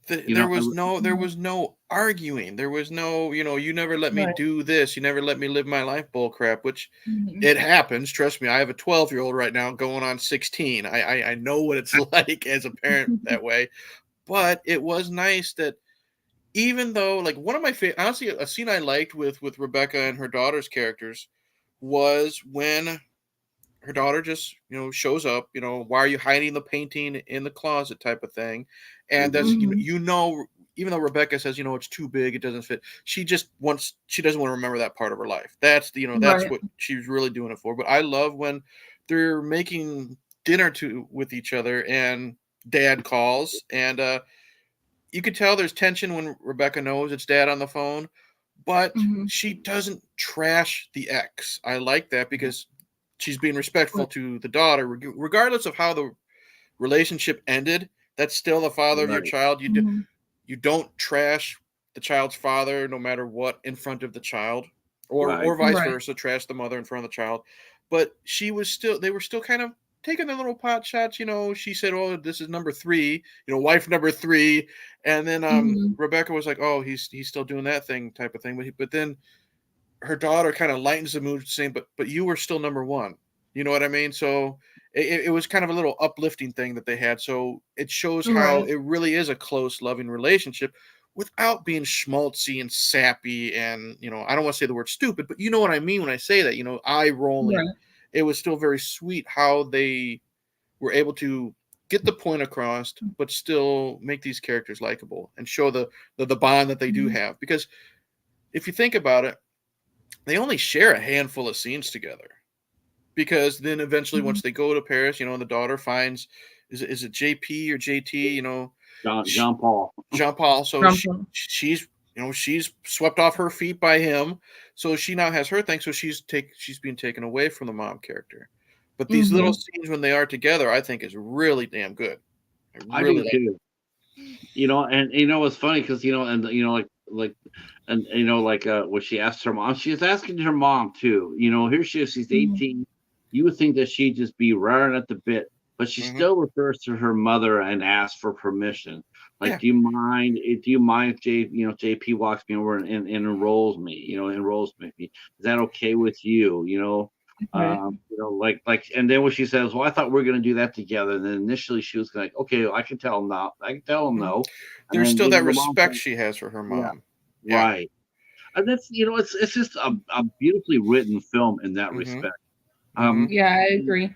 You there know, was Mhm. no arguing. There was no, you never let me Right. do this. You never let me live my life bull crap, which Mhm. it happens. Trust me, I have a 12-year-old right now going on 16. I know what it's like as a parent that way. But it was nice that, even though, like, one of my favorite, honestly, a scene I liked with Rebecca and her daughter's characters was when her daughter just shows up, why are you hiding the painting in the closet type of thing. And that's, mhm, Mhm. even though Rebecca says, it's too big, it doesn't fit, she doesn't want to remember that part of her life. That's the, that's Right. what she's really doing it for. But I love when they're making dinner with each other, and dad calls, and you could tell there's tension when Rebecca knows it's dad on the phone, but Mhm. she doesn't trash the ex. I like that, because she's being respectful Right. to the daughter, regardless of how the relationship ended. That's still the father of your right, child. Mhm. You don't trash the child's father, no matter what, in front of the child, or right, vice Right. versa, trash the mother in front of the child. But they were still kind of taking their little pot shots. She said, "Oh, this is number three, wife number three," and then Mhm. Rebecca was like, "Oh, he's still doing that thing," type of thing. But then her daughter kind of lightens the mood, saying, "But you were still number one." You know what I mean? So it was kind of a little uplifting thing that they had. So it shows how Right. it really is a close, loving relationship, without being schmaltzy and sappy, and I don't want to say the word stupid, but you know what I mean when I say that. Eye rolling. Right. It was still very sweet how they were able to get the point across, but still make these characters likable and show the bond that they do Mhm. have. Because if you think about it, they only share a handful of scenes together, because then eventually, Mhm. once they go to Paris, and the daughter finds, is it JP or JT, John sh John Paul. Jean Paul. So Rom-com. she's she's swept off her feet by him, so she now has her thing. So she's being taken away from the mom character. But these little scenes when they are together, I think is really damn good. I do too. And what's funny because when she asked her mom, she was asking her mom too. Here she is, she's 18. You would think that she'd just be raring at the bit, but she still refers to her mother and asks for permission. Like, do you mind? Do you mind if JP walks me over and enrolls me? Enrolls me. Is that okay with you? And then when she says, "Well, I thought we were going to do that together," and then initially she was like, "Okay, well, I can tell him no. I can tell him no." There's And still that the mom respect says, she has for her yeah, mom. right. And that's it's just a beautifully written film in that respect. Yeah, I agree.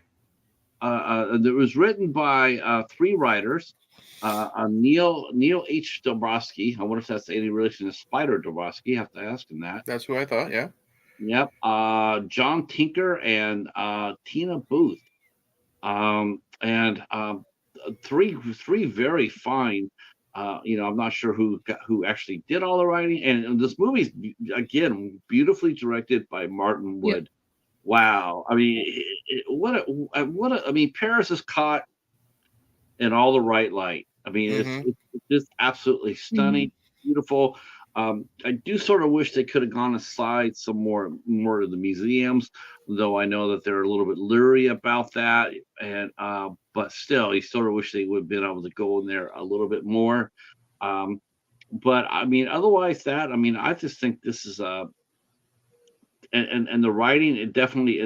It was written by 3 writers. Neil H. Dobrowski. I wonder if that's any relation to Spider Dobrowski. I have to ask him that. That's who I thought. Yeah. Yep. John Tinker and Tina Booth. And three very fine. I'm not sure who actually did all the writing. And this movie's again beautifully directed by Martin Wood. Yep. Wow. I mean, I mean, Paris is caught in all the right light. I mean, it's just absolutely stunning, beautiful. I do sort of wish they could have gone aside some more to the museums, though I know that they're a little bit leery about that. And but still, you sort of wish they would have been able to go in there a little bit more. But I mean, otherwise, I just think this is and the writing, it definitely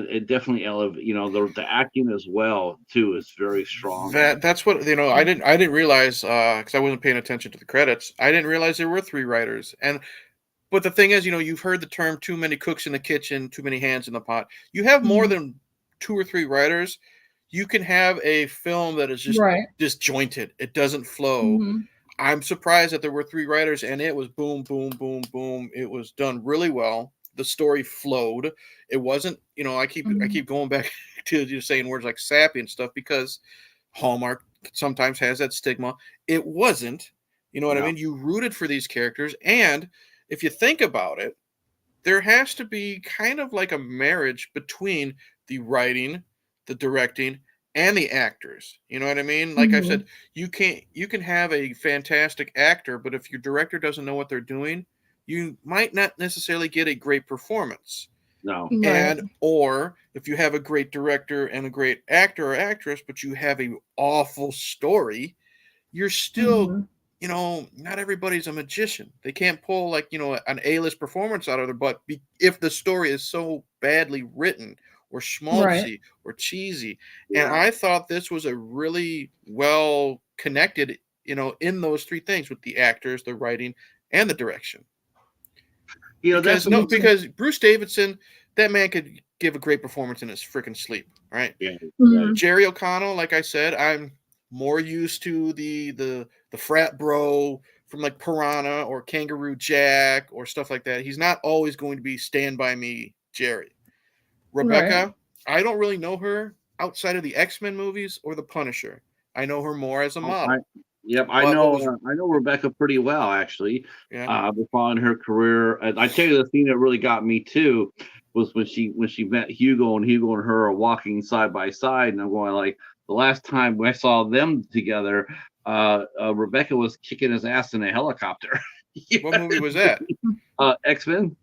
elevates. The acting as well too is very strong. That's what I didn't realize because I wasn't paying attention to the credits. I didn't realize there were 3 writers. But the thing is, you've heard the term "too many cooks in the kitchen, too many hands in the pot." You have more than 2 or 3 writers, you can have a film that is just disjointed. It doesn't flow. I'm surprised that there were 3 writers, and it was boom, boom, boom, boom. It was done really well. The story flowed. It wasn't, I keep going back to just saying words like sappy and stuff because Hallmark sometimes has that stigma. It wasn't, what I mean? You rooted for these characters. And if you think about it, there has to be kind of like a marriage between the writing, the directing, and the actors. You know what I mean? Like I said, you can have a fantastic actor, but if your director doesn't know what they're doing, you might not necessarily get a great performance. No. Or if you have a great director and a great actor or actress, but you have an awful story, you're still, not everybody's a magician. They can't pull an A-list performance out of their butt if the story is so badly written or schmaltzy or cheesy. Yeah. And I thought this was a really well connected, in those 3 things with the actors, the writing, and the direction. Because Bruce Davidson, that man could give a great performance in his freaking sleep, right? Yeah. Jerry O'Connell, like I said, I'm more used to the frat bro from like Piranha or Kangaroo Jack or stuff like that. He's not always going to be Stand By Me Jerry. Rebecca, I don't really know her outside of the X-Men movies or the Punisher. I know her more as a model. I know Rebecca pretty well, actually. Yeah. Following her career, and I tell you, the thing that really got me too was when she met Hugo, and Hugo and her are walking side by side, and I'm going like, the last time I saw them together, Rebecca was kicking his ass in a helicopter. What movie was that? X-Men.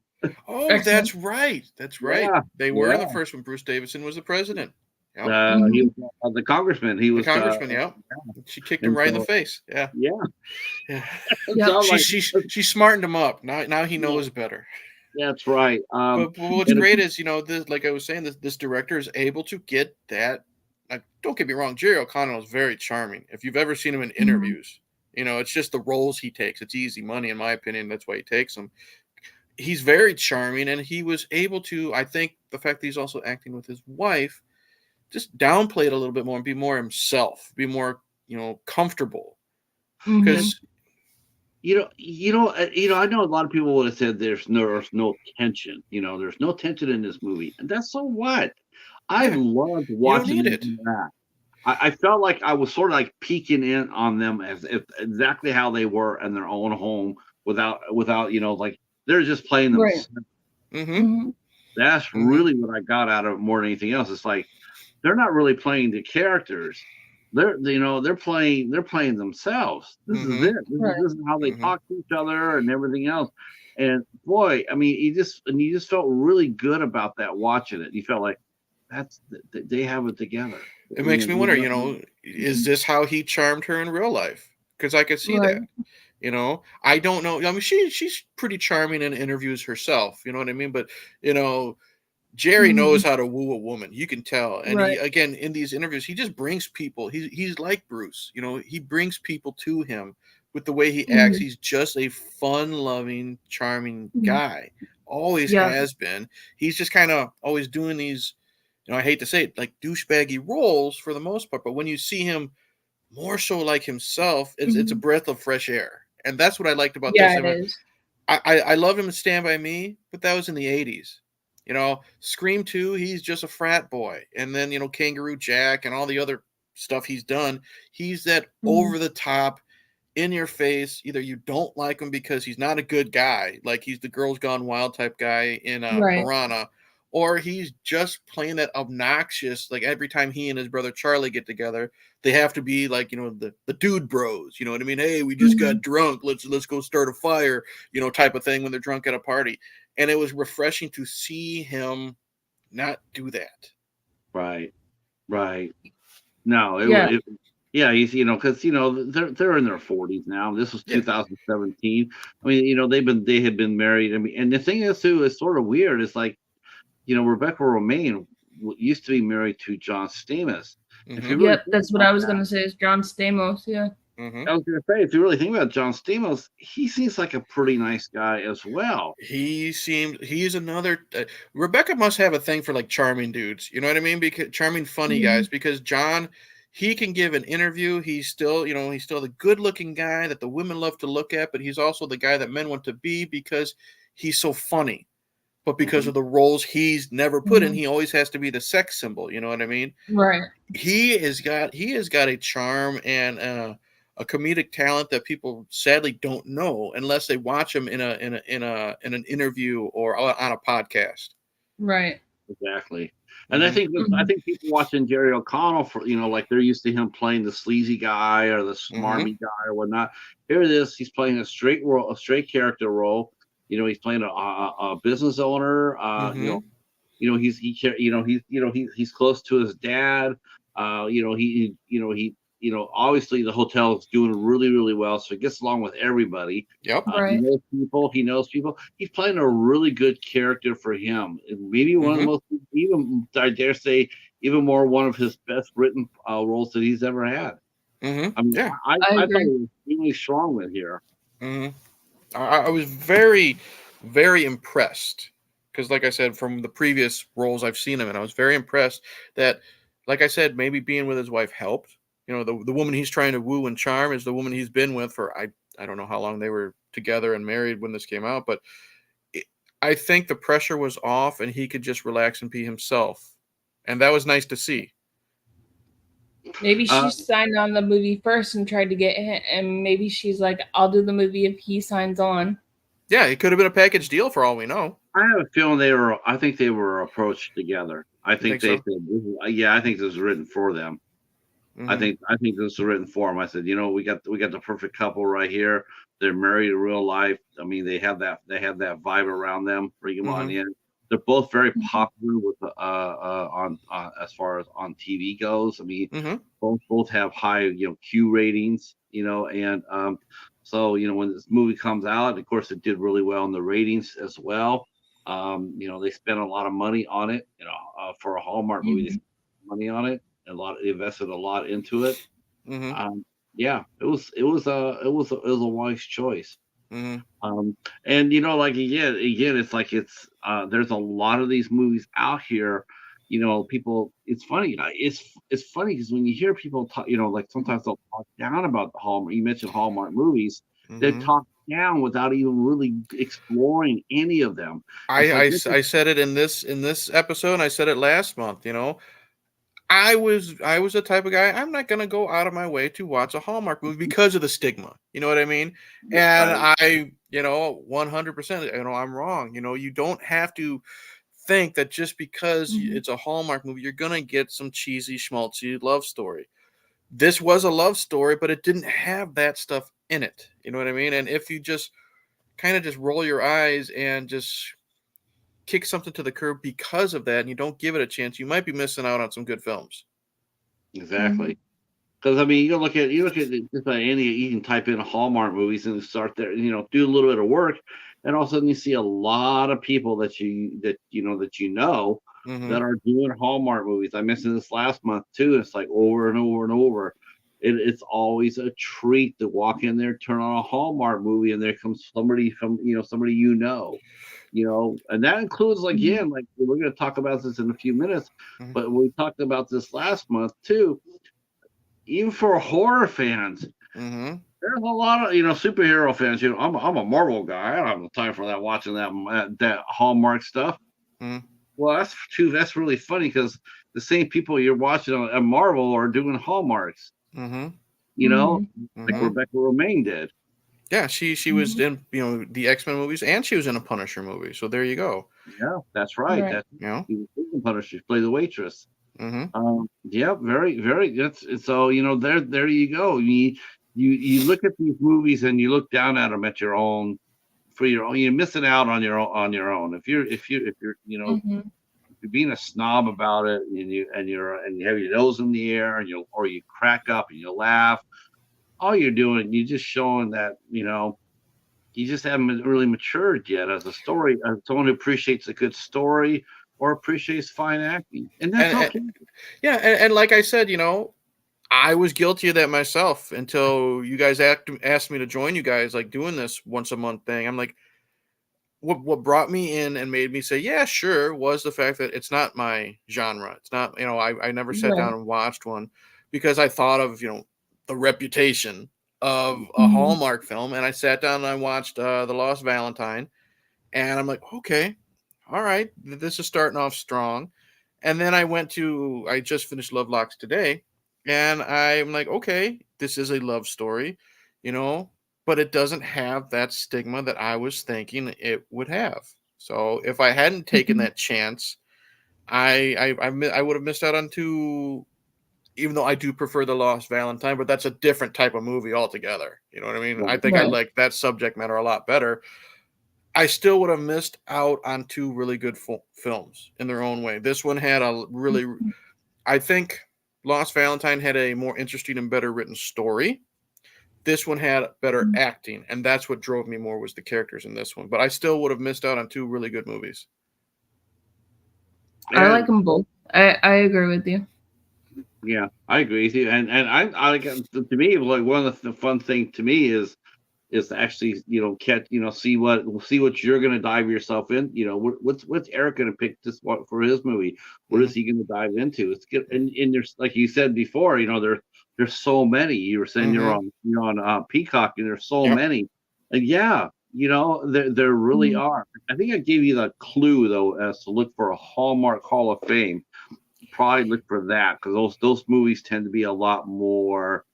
Oh, X-Men. That's right. That's right. Yeah, they were in the first one. Bruce Davidson was the president. He was the congressman. He was the congressman. Yeah. She kicked him right in the face. Yeah. She smartened him up. Now he knows better. That's right. But what's great is this, like I was saying, this director is able to get that. Like, don't get me wrong, Jerry O'Connell is very charming. If you've ever seen him in interviews, it's just the roles he takes. It's easy money, in my opinion. That's why he takes them. He's very charming, and he was able to. I think the fact that he's also acting with his wife just downplay it a little bit more and be more himself, be more, comfortable. Because, I know a lot of people would have said there's no tension. There's no tension in this movie, and that's so what. I loved watching that. I felt like I was sort of like peeking in on them as if exactly how they were in their own home without like they're just playing Right. themselves. Mm-hmm. Mhm. That's Mhm. really what I got out of it more than anything else. It's like they're not really playing the characters. They're playing themselves. This is Mhm. it. Right. This is how they Mhm. talk to each other and everything else. And boy, I mean, you just felt really good about that watching it. You felt like they have it together. It makes me wonder, is Mhm. this how he charmed her in real life? Because I could see Right. that. I don't know. I mean, she's pretty charming in interviews herself. You know what I mean? But you know, Jerry knows Mhm. how to woo a woman. You can tell. And he Right. again in these interviews, he just brings people. He's like Bruce. He brings people to him with the way he acts. Mhm. He's just a fun-loving, charming Mhm. guy. Always Yeah. has been. He's just kind of always doing these, I hate to say it, like douchebaggy roles for the most part. But when you see him more so like himself, it's a Mhm. breath of fresh air. And that's what I liked about this. Yeah, I it mean, is. I love him in Stand By Me, but that was in the 80s. Scream 2, he's just a frat boy. And then, Kangaroo Jack and all the other stuff he's done, he's that Mhm. over the top, in your face. Either you don't like him because he's not a good guy, like he's the Girls Gone Wild type guy in Right. Piranha, or he's just playing that obnoxious, like every time he and his brother Charlie get together, they have to be like, the dude bros, you know what I mean? Hey, we just got Mhm. drunk. Let's go start a fire, type of thing when they're drunk at a party. And it was refreshing to see him not do that. Right. Right. No, Yeah. yeah, he's because they're in their 40s now. This was Yeah. 2017. I mean, they had been married. I mean, and the thing is too is sort of weird. It's like Rebecca Romaine used to be married to John Stamos. If you Mm-hmm. really Yep. think That's what about I was that, gonna say. Is John Stamos? Yeah. Mm-hmm. I was going to say, if you really think about John Stamos, he seems like a pretty nice guy as well. He's another Rebecca must have a thing for like charming dudes, you know what I mean? Because charming funny Mhm. guys, because John, he can give an interview. He's still, he's still the good looking guy that the women love to look at, but he's also the guy that men want to be because he's so funny. But because Mhm. of the roles he's never put in, Mhm. he always has to be the sex symbol, you know what I mean? Right. He has got a charm and a comedic talent that people sadly don't know unless they watch him in an interview or on a podcast. Right. Exactly. And Hmm. I Mhm. think people watching Jerry O'Connell for like they're used to him playing the sleazy guy or the Hmm. smarmy guy or whatnot. Here it is. He's playing a straight character role. He's playing a business owner. Hmm. He's he care he's close to his dad. Obviously the hotel is doing really really well, so he gets along with everybody. Yep. He Right. knows people. He knows people. He's playing a really good character for him. And maybe one of the Hmm. most, even I dare say, even more one of his best written roles that he's ever had. Hmm. I mean, Yeah. I I thought agree. he was really strong with here. Hmm. I was very, very impressed because, like I said, from the previous roles I've seen him in, I was very impressed that, like I said, maybe being with his wife helped. The woman he's trying to woo and charm is the woman he's been with for I don't know how long they were together and married when this came out, but it, I think the pressure was off and he could just relax and be himself, and that was nice to see. Maybe Uh, she signed on the movie first and tried to get him, and maybe she's like, "I'll do the movie if he signs on." Yeah, it could have been a package deal for all we know. I have a feeling I think they were approached together. I You think think they so? said, yeah, I think this was written for them. Hmm. I think this was written for them. I said, we got the perfect couple right here. They're married in real life. I mean, they have that vibe around them. Bring them on Hmm. in. They're both very Mhm. popular with on as far as on TV goes. I mean, Hmm. both have high Q ratings. And so when this movie comes out, of course, it did really well in the ratings as well. They spent a lot of money on it. For a Hallmark movie, they Mhm. spent money on it. They invested a lot into it. Hmm. Um, yeah, it was a wise choice. Hmm. Um, and like again, it's like there's a lot of these movies out here. People. It's funny. It's funny because when you hear people talk, like sometimes they'll talk down about the Hallmark. You mentioned Hallmark movies. They Hmm. talk down without even really exploring any of them. I, It's I like s- I said it in this episode, and I said it last month. I was the type of guy, I'm not gonna go out of my way to watch a Hallmark movie because of the stigma. You know what I mean? And Right. I, 100%, I'm wrong. You don't have to think that just because Mhm. it's a Hallmark movie, you're gonna get some cheesy schmaltzy love story. This was a love story, but it didn't have that stuff in it. You know what I mean? And if you just kind of just roll your eyes and just kick something to the curb because of that, and you don't give it a chance, you might be missing out on some good films. Mhm. Exactly. Because I mean, you look at just about any, you can type in Hallmark movies and start there, do a little bit of work, and all of a sudden you see a lot of people that you know Mm-hmm. that are doing Hallmark movies. I mentioned this last month too. It's like over and over and over. It's always a treat to walk in there, turn on a Hallmark movie, and there comes somebody from somebody and that includes like Mhm. again, like we're going to talk about this in a few minutes, Mm-hmm. but we talked about this last month too, even for horror fans, Mm-hmm. there's a lot of superhero fans. I'm a Marvel guy. I don't have the time for that watching that Hallmark stuff. Mm-hmm. Well, that's true. That's really funny because the same people you're watching on Marvel are doing Hallmarks. Mm-hmm. You know, Mhm. like Mm-hmm. Right. Rebecca Romaine did. Yeah, she was Mhm. in the X-Men movies, and she was in a Punisher movie. So there you go. Yeah, that's right. Right. That's You know. she was in Punisher. She played the waitress. Mm-hmm. Yeah, very, very. So there you go. You look at these movies and you look down at them at your own for your own. You're missing out on your own. Mhm. If you're being a snob about it and you have your nose in the air or you crack up and you laugh, all you're doing, you're just showing that you just haven't really matured yet as a story, as someone who appreciates a good story or appreciates fine acting, and that's And okay. yeah, and like I said, I was guilty of that myself until you guys asked me to join you guys, like doing this once a month thing. I'm like, what brought me in and made me say, yeah, sure, was the fact that it's not my genre. It's not, I never sat down Right. and watched one because I thought of, the reputation of a Mhm. Hallmark film. And I sat down and I watched The Lost Valentine. And I'm like, okay, all right, this is starting off strong. And then I just finished Lovelocks today, and I'm like, okay, this is a love story, you know, but it doesn't have that stigma that I was thinking it would have. So if I hadn't taken Mhm. that chance, I would have missed out on two. Even though I do prefer The Lost Valentine, but that's a different type of movie altogether. You know what I mean? I think I Right. like that subject matter a lot better. I still would have missed out on two really good films in their own way. This one had a really, Mhm. I think Lost Valentine had a more interesting and better written story. This one had better Mhm. acting, and that's what drove me more was the characters in this one. But I still would have missed out on two really good movies. I like And them both. I agree with you. yeah, I agree with you. And I like to me like one of the fun thing to me is to actually catch see what you're gonna dive yourself in. What's Eric gonna pick this one for his movie? What Mm-hmm. is he gonna dive into? It's good. And there's like you said before, there's so many. You were saying Mm-hmm. you're on Peacock, and there's so Yep. many. And yeah, there really Mhm. are. I think I gave you the clue though as to look for a Hallmark Hall of Fame. Probably look for that because those movies tend to be a lot more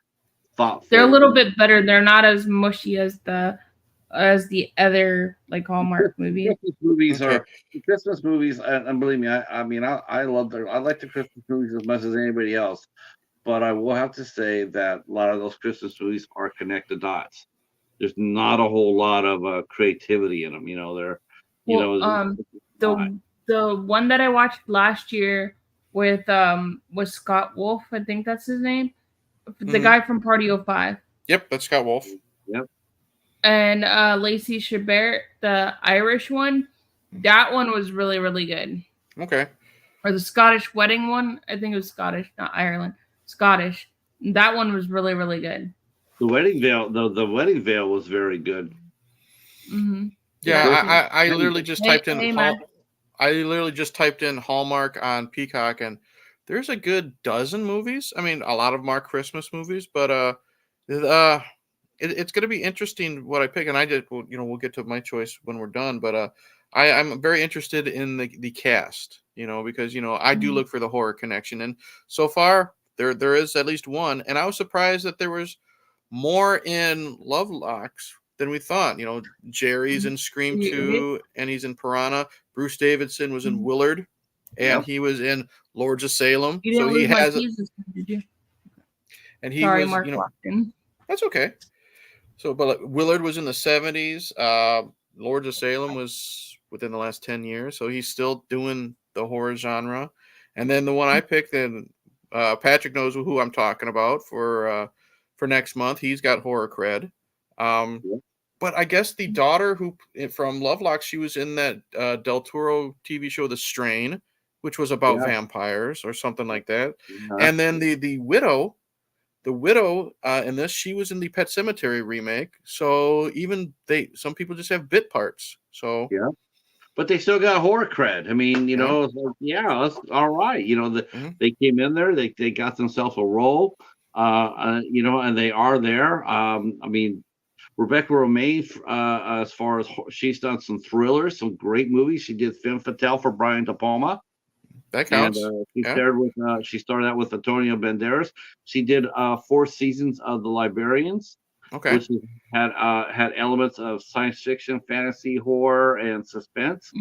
They're a thoughtful. little bit better. They're not as mushy as the other like The Hallmark movies. Christmas movies Okay. are the Christmas movies, and believe me, I mean, I love I like the Christmas movies as much as anybody else. But I will have to say that a lot of those Christmas movies are connect the dots. There's not a whole lot of creativity in them. They're, you Well, know, not. the one that I watched last year with Scott Wolf, I think that's his name, the Mm-hmm. guy from Party of Five, Yep, that's Scott Wolf. Yep. and Lacey Chabert, the Irish one. That one was really really good. Okay. Or the Scottish wedding one, I think it was Scottish, not Ireland, Scottish. That one was really really good. The wedding veil was very good. Mm-hmm. The Yeah, Christmas. Exactly. I Wedding literally just Hey, typed in hey, man. I literally just typed in Hallmark on Peacock, and there's a good dozen movies. I mean, a lot of them are Christmas movies, but uh, it's going to be interesting what I pick, and we'll get to my choice when we're done. But I'm very interested in the cast. because I do look for the horror connection, and so far there is at least one, and I was surprised that there was more in Lovelocks than we thought. Jerry's in Scream You, 2, and he's in Piranha. Bruce Davidson was in Willard, and Yep. he was in Lords of Salem. you So didn't he lose my has, keys this time, did you? and he Sorry, was, Mark Lockton. that's okay. So, but Willard was in the 70s. Lords of Salem was within the last 10 years. So he's still doing the horror genre. And then the one I picked, and Patrick knows who I'm talking about for next month. He's got horror cred. Yep. But I guess the daughter from Lovelock, she was in that Del Toro TV show, The Strain, which was about Yeah. vampires or something like that. Yeah. And then the widow in this, she was in the Pet Cemetery remake. So even some people just have bit parts. So Yeah. But they still got horror cred. I mean, it's like, that's all right. They came in there, they got themselves a role, and they are there. I mean, Rebecca Romaine, as far as she's done some thrillers, some great movies. She did Femme Fatale for Brian De Palma. that And counts. she started out with Antonio Banderas. She did 4 seasons of The Librarians, Okay. which had elements of science fiction, fantasy, horror, and suspense.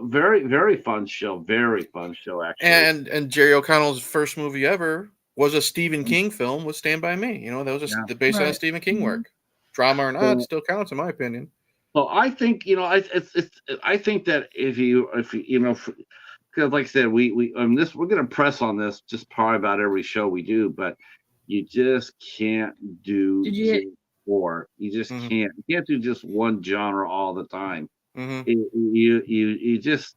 Very, very fun show. Very fun show, actually. And Jerry O'Connell's first movie ever was a Stephen King film with Stand By Me. That was based on Stephen King work. Drama or not, still counts in my opinion. So I think I think that if you because like I said, we're going to press on this just probably about every show we do, but you just can't do horror. You just can't. You can't do just one genre all the time. You just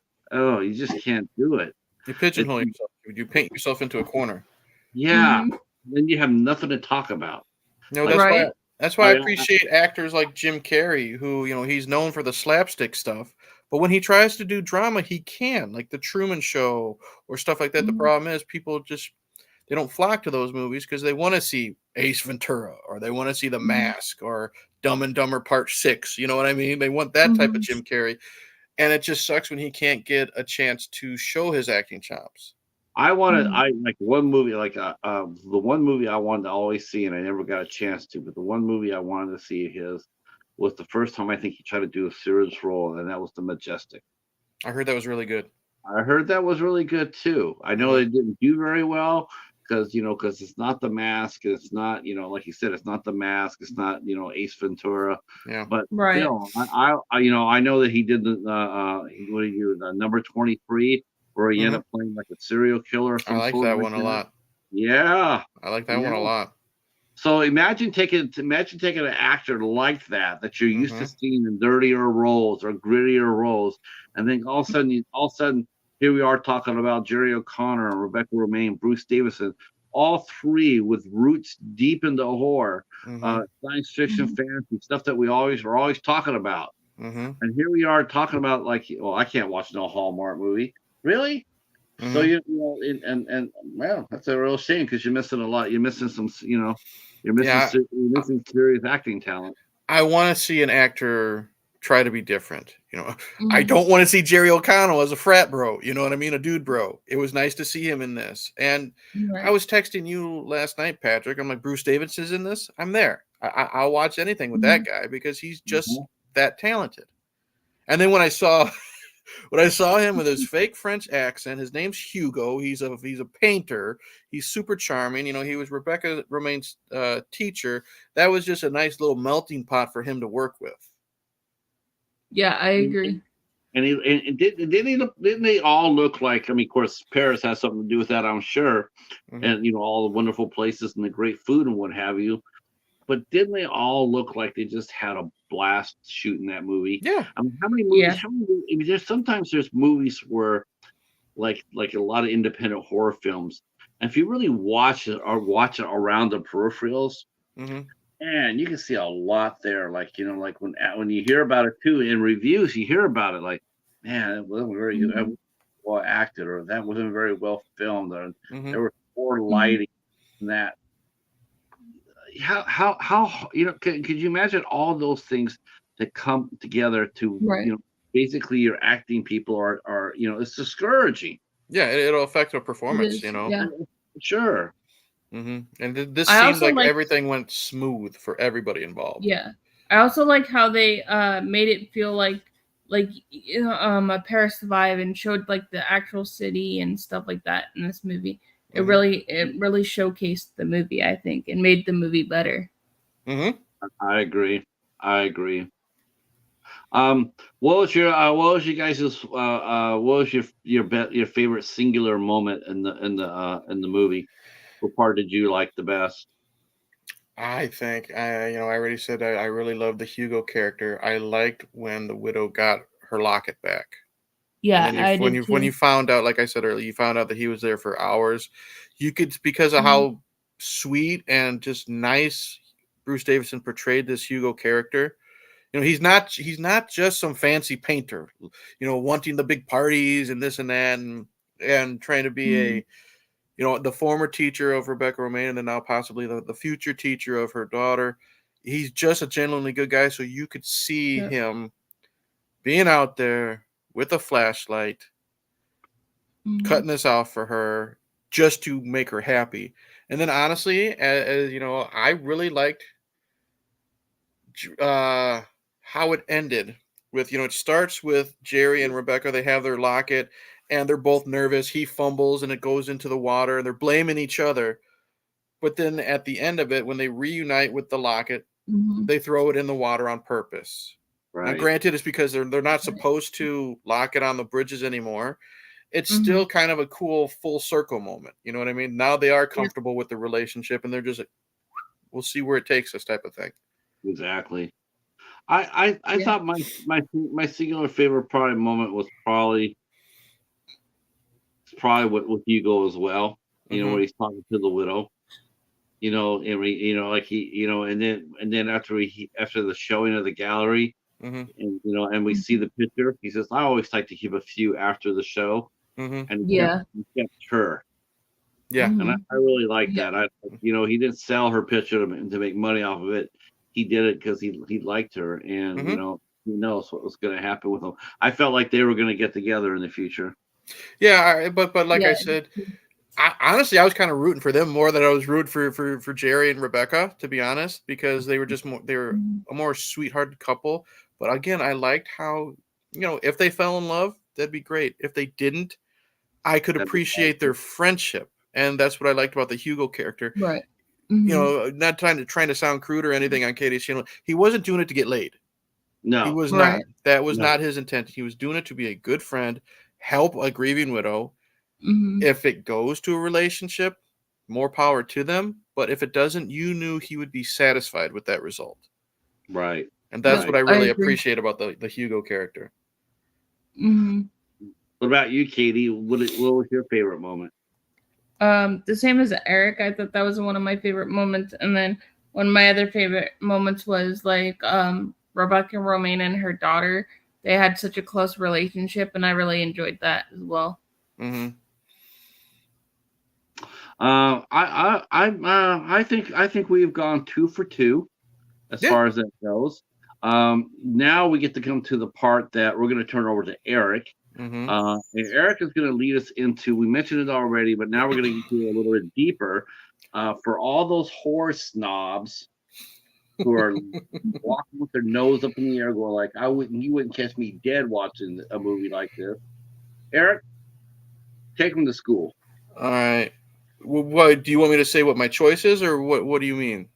can't do it. You pigeonhole yourself. You paint yourself into a corner. Yeah. Then you have nothing to talk about. That's why I appreciate actors like Jim Carrey, who he's known for the slapstick stuff. But when he tries to do drama, he can, like The Truman Show or stuff like that. The problem is people they don't flock to those movies because they want to see Ace Ventura or they want to see The Mask or Dumb and Dumber Part 6. You know what I mean? They want that type of Jim Carrey. And it just sucks when he can't get a chance to show his acting chops. I like one movie, like the one movie I wanted to always see, and I never got a chance to, but the one movie I wanted to see his was the first time I think he tried to do a serious role, and that was The Majestic. I heard that was really good. I heard that was really good too. I know they didn't do very well because it's not The Mask, it's not like you said, it's not The Mask, it's not Ace Ventura. Yeah. But still, I know that he did the number 23 where he ended up playing like a serial killer. Or I like that one a lot. Yeah, I like that one a lot. So imagine taking an actor like that you're used to seeing in dirtier roles or grittier roles, and then all of a sudden, here we are talking about Jerry O'Connell, Rebecca Romaine, Bruce Davidson, all three with roots deep into horror, science fiction, fantasy stuff that we're always talking about. And here we are talking about I can't watch no Hallmark movie, really. So and well, that's a real shame because you're missing a lot. You're missing some, you're missing serious acting talent. I want to see an actor try to be different. I don't want to see Jerry O'Connell as a frat bro. You know what I mean? A dude bro. It was nice to see him in this. And I was texting you last night, Patrick. I'm like, Bruce Davidson's in this. I'm there. I'll watch anything with that guy because he's just that talented. And then when I saw him with his fake French accent, his name's Hugo. He's a painter. He's super charming. He was Rebecca Romaine's teacher. That was just a nice little melting pot for him to work with. Yeah, I agree. And didn't they all look like? I mean, of course, Paris has something to do with that, I'm sure, and all the wonderful places and the great food and what have you. But didn't they all look like they just had a blast shooting that movie? Yeah. I mean, how many movies? I mean, sometimes there's movies where, like a lot of independent horror films, and if you really watch it around the peripherals, and you can see a lot there. Like when you hear about it too in reviews, you hear about it like, man, it wasn't very well acted, or that wasn't very well filmed, or there was poor lighting and that. How could you imagine all those things that come together to basically your acting people are it's discouraging. Yeah, it'll affect a It performance, is. Yeah. Sure. And this I seemed also like like. everything went smooth for everybody involved. Yeah. I also like how they made it feel like a Paris vibe and showed like the actual city and stuff like that in this movie. It really showcased the movie, I think, and made the movie better. I agree. I agree. What was your guys's what was your favorite singular moment in the movie? What part did you like the best? I think I already said I really loved the Hugo character. I liked when the widow got her locket back. And Yeah, then I when did you too. found out, like I said earlier, you found out that he was there for hours. You could, because of Mhm. how sweet and just nice Bruce Davison portrayed this Hugo character. He's not just some fancy painter, wanting the big parties and this and that, and trying to be Mhm. the former teacher of Rebecca Romaine, and then now possibly the future teacher of her daughter. He's just a genuinely good guy. So you could see Yep. him being out there with a flashlight, Mhm. cutting this off for her just to make her happy. And then honestly, as I really liked uh, how it ended with, it starts with Jerry and Rebecca. They have their locket and they're both nervous. He fumbles and it goes into the water and they're blaming each other. But then at the end of it, when they reunite with the locket, Mhm. they throw it in the water on purpose. Now, Right. granted, it's because they're not Right. supposed to lock it on the bridges anymore. It's still Mhm. kind of a cool full circle moment. You know what I mean? Now they are Yeah. comfortable with the relationship and they're just like, we'll see where it takes us type of thing. Exactly. I Yeah. thought my singular favorite probably moment was probably with Hugo as well. Mm-hmm. Where he's talking to the widow. Like and then after the showing of the gallery, Mm-hmm. and we see Mhm. the picture, he says, "I always like to keep a few after the show," Mm-hmm. and Yeah. he kept her, Yeah. and I, Mhm. I really like Yeah. that. He didn't sell her picture to make money off of it. He did it because he liked her, and Mm-hmm. who knows what was going to happen with them. I felt like they were going to get together in the future. Yeah. But like I Yeah. said, honestly, I was kind of rooting for them more than I was rooting for Jerry and Rebecca, to be honest, because they were Mhm. a more sweethearted couple. But again, I liked how, if they fell in love, that'd be great. If they didn't, I could That'd be appreciate their awesome. friendship. And that's what I liked about the Hugo character. Right. Mhm. Not trying to sound crude or anything on Katie's channel. He wasn't doing it to get laid. He No, was not. Right. That was no, not his intent. He was doing it to be a good friend, help a grieving widow. Mhm. If it goes to a relationship, more power to them. But if it doesn't, you knew he would be satisfied with that result. right, And that's Yep. what right. I I really agree. appreciate about the Hugo character. Mhm. What about you, Katie? What was your favorite moment? The same as Eric. I thought that was one of my favorite moments, and then one of my other favorite moments was like Rebecca Romaine and her daughter. They had such a close relationship, and I really enjoyed that as well. Hmm. I think we've gone 2 for 2 as Yeah. far as that goes. Now we get to come to the part that we're going to turn over to Eric. Hmm. And Eric is going to lead us into. We mentioned it already, but now we're going to get a little bit deeper. For all those horror snobs who are walking with their nose up in the air, going like, you wouldn't catch me dead watching a movie like this." Eric, take them to school. All right. What do you want me to say? What my choice is, or what? What do you mean?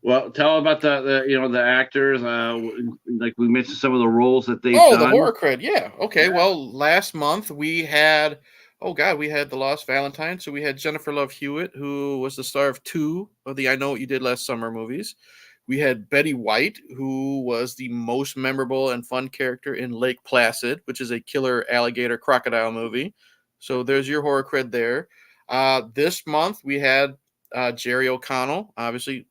Well, tell about the actors. Like we mentioned, some of the roles that they've Oh, the done. horror cred. Yeah. Okay. Yeah. Well, last month we had, oh God, we had the Lost Valentine. So we had Jennifer Love Hewitt, who was the star of 2 of the I Know What You Did Last Summer movies. We had Betty White, who was the most memorable and fun character in Lake Placid, which is a killer alligator crocodile movie. So there's your horror cred there. This month we had Jerry O'Connell, obviously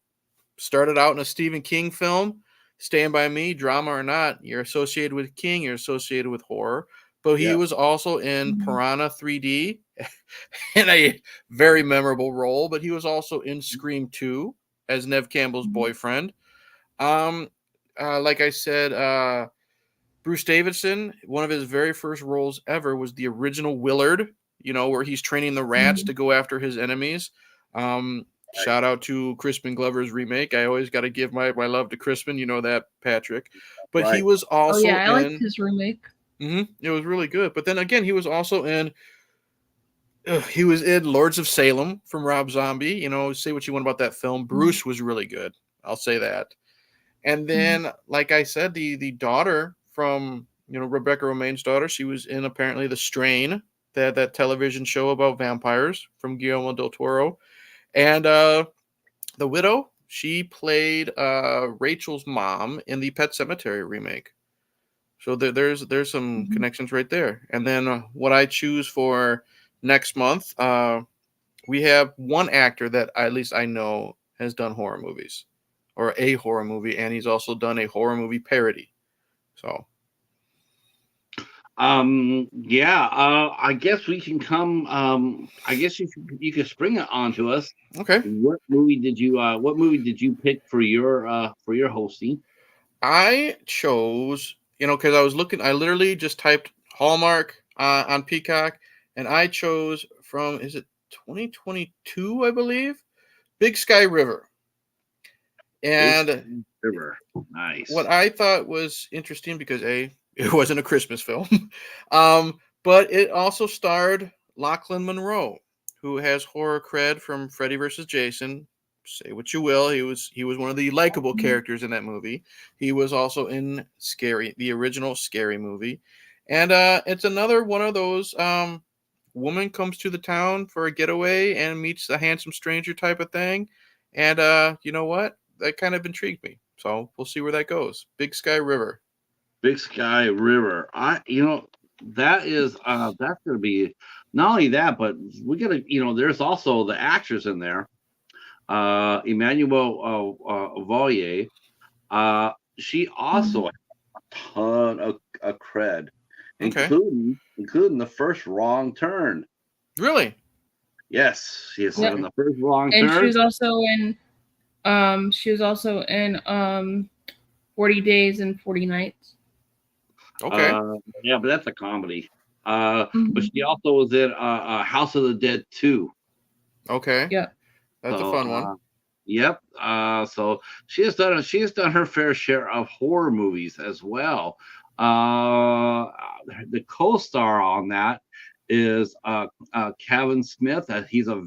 started out in a Stephen King film. Stand By Me, drama or not, you're associated with King, you're associated with horror. But he Yeah. was also in Mhm. Piranha 3D in a very memorable role, but he was also in Scream 2 as Nev Campbell's Mhm. boyfriend. Um, like I said, Bruce Davidson, one of his very first roles ever was the original Willard, where he's training the rats to go after his enemies. Shout out to Crispin Glover's remake. I always got to give my love to Crispin. You know that, Patrick. But he Right. was Oh also yeah, I liked in. his remake. It was really good. But then again, he was also in. He was in Lords of Salem from Rob Zombie. Say what you want about that film. Bruce was really good. I'll say that. And then, like I said, the daughter from Rebecca Romaine's daughter, she was in apparently The Strain, that television show about vampires from Guillermo del Toro, and the widow, she played Rachel's mom in the Pet Sematary remake. So there's some connections right there. And then what I choose for next month, we have one actor that at least I know has done horror movies, or a horror movie, and he's also done a horror movie parody. So Yeah, I guess we can come. I guess you could spring it onto us. okay, What movie did you pick for your hosting? I chose, because I was looking, I literally just typed Hallmark on Peacock, and I chose from, is it 2022, I believe, Big Sky River. And River. Nice. what I thought was interesting, because it wasn't a Christmas film, but it also starred Lachlan Monroe, who has horror cred from Freddy vs. Jason. Say what you will, he was one of the likable characters in that movie. He was also in Scary, the original Scary movie, and it's another one of those woman comes to the town for a getaway and meets a handsome stranger type of thing, and you know what? That kind of intrigued me. So we'll see where that goes. Big Sky River. Big Sky River. That is that's gonna be not only that, but we gotta there's also the actors in there. Emmanuel Vaulier. She also has a ton of cred, Okay. including the first Wrong Turn. Really? Yes, she is Yep. in the first Wrong And Turn. she was also in 40 Days and 40 Nights. Okay. Yeah, but that's a comedy. But she also was in House of the Dead 2. Okay. Yeah. That's a fun one. Yep. So she has done her fair share of horror movies as well. The co-star on that is Kevin Smith. He's a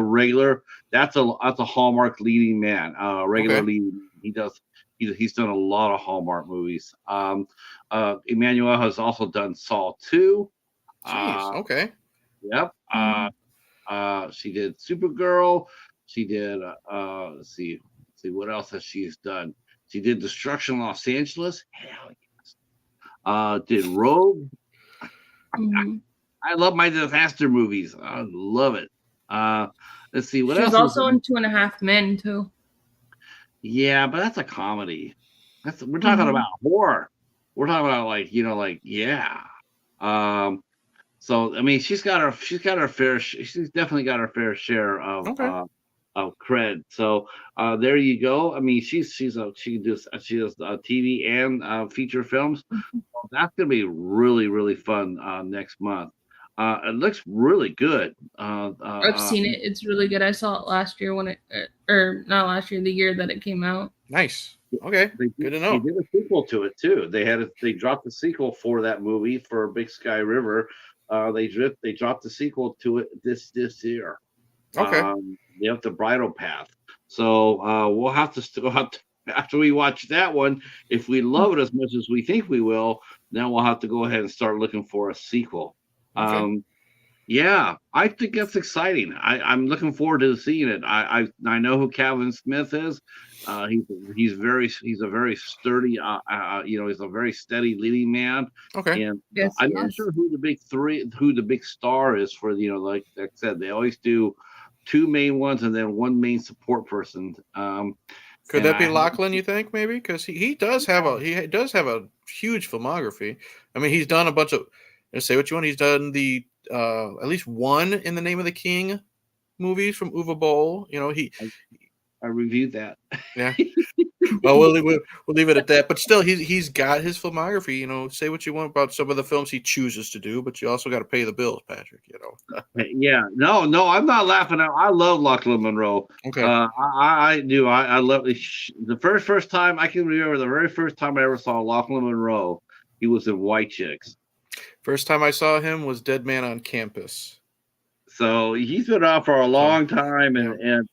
regular. That's a Hallmark leading man. Regular Okay. leading. He's done a lot of Hallmark movies. Emmanuel has also done Saw 2. Jeez. Okay. Yep. She did Supergirl. She did let's see what else has she done. She did Destruction Los Angeles. Hell yes. Did Rogue. I love my disaster movies. I love it. Let's see what She else. was also in 2.5 Men too. Yeah, but that's a comedy. We're talking about horror. We're talking about yeah. So I mean, she's definitely got her fair share of cred. So there you go. I mean, she does TV and feature films. That's gonna be really, really fun next month. It looks really good. I've seen it. It's really good. I saw it last year or not last year, the year that it came out. Nice. Okay. Good to know. They did a sequel to it too. They dropped the sequel for that movie for Big Sky River. They dropped the sequel to it this year. Okay. They have the Bridal Path. So we'll have to after we watch that one. If we love it as much as we think we will, then we'll have to go ahead and start looking for a sequel. Okay. Yeah, I think that's exciting. I'm looking forward to seeing it. I know who Calvin Smith is. He's a very sturdy. He's a very steady leading man. Okay. And Yes, I'm not sure who the big star is for. Like I said, they always do 2 main ones and then 1 main support person. Could that be Lachlan? You think maybe because he does have a huge filmography. I mean, he's done a bunch of. Say what you want. He's done the at least one in the Name of the King movies from Uwe Boll. I reviewed that. Yeah. Well, we'll leave it at that. But still, he's got his filmography. You know, say what you want about some of the films he chooses to do, but you also got to pay the bills, Patrick. You know. Yeah, no, I'm not laughing out. I love Lachlan Monroe. Okay. I do. I love the first time I can remember the very first time I ever saw Lachlan Monroe. He was in White Chicks. First time I saw him was Dead Man on Campus. So he's been out for a long time, and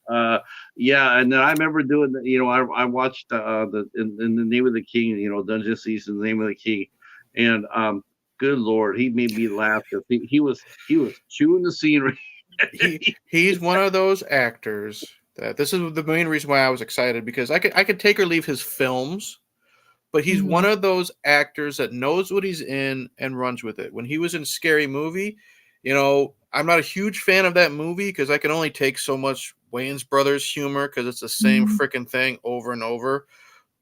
yeah, and then I remember doing the, I watched in the Name of the King, Dungeon Season, the Name of the King, and good Lord, he made me laugh because he was chewing the scenery. He's one of those actors that this is the main reason why I was excited, because I could take or leave his films, but he's one of those actors that knows what he's in and runs with it. When he was in Scary Movie, I'm not a huge fan of that movie because I can only take so much Wayans Brothers humor because it's the same freaking thing over and over.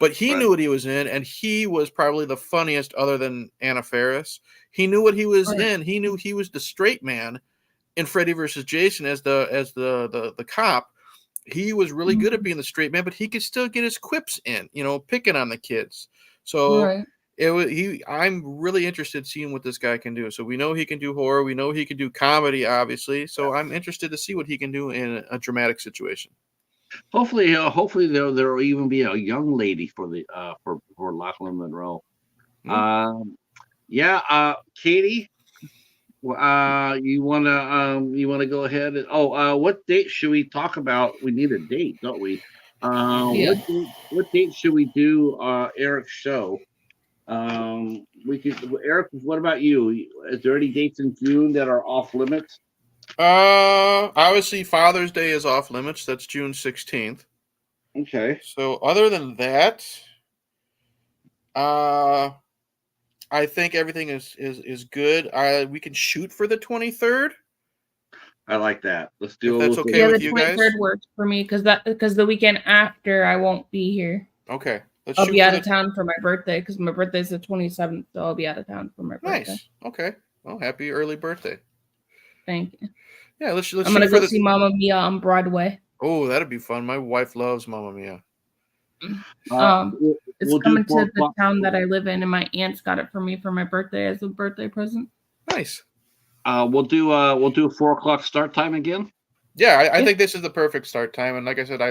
But he knew what he was in, and he was probably the funniest other than Anna Faris. He knew what he was in. He knew he was the straight man in Freddy versus Jason as the cop. He was really good at being the straight man, but he could still get his quips in, picking on the kids. So I'm really interested in seeing what this guy can do. So we know he can do horror. We know he can do comedy, obviously. So I'm interested to see what he can do in a dramatic situation. Hopefully there'll even be a young lady for the for Lachlan Monroe. Katie, you wanna go ahead and what date should we talk about? We need a date, don't we? What date should we do Eric's show? We could, Eric, what about you? Is there any dates in June that are off limits? Obviously Father's Day is off limits. That's June 16th. Okay. So other than that, I think everything is good. We can shoot for the 23rd. I like that. Let's do it. That's okay with you guys. The 23rd works for me because the weekend after I won't be here. Okay. I'll be out of town for my birthday because my birthday is the 27th, so I'll be out of town for my birthday. Nice. Okay. Well, happy early birthday. Thank you. Yeah, let's. I'm gonna go see Mamma Mia on Broadway. Oh, that'd be fun. My wife loves Mamma Mia. It's coming to the town that I live in, and my aunts got it for me for my birthday as a birthday present. Nice. We'll do a 4:00 start time again. Yeah, I think this is the perfect start time, and like I said,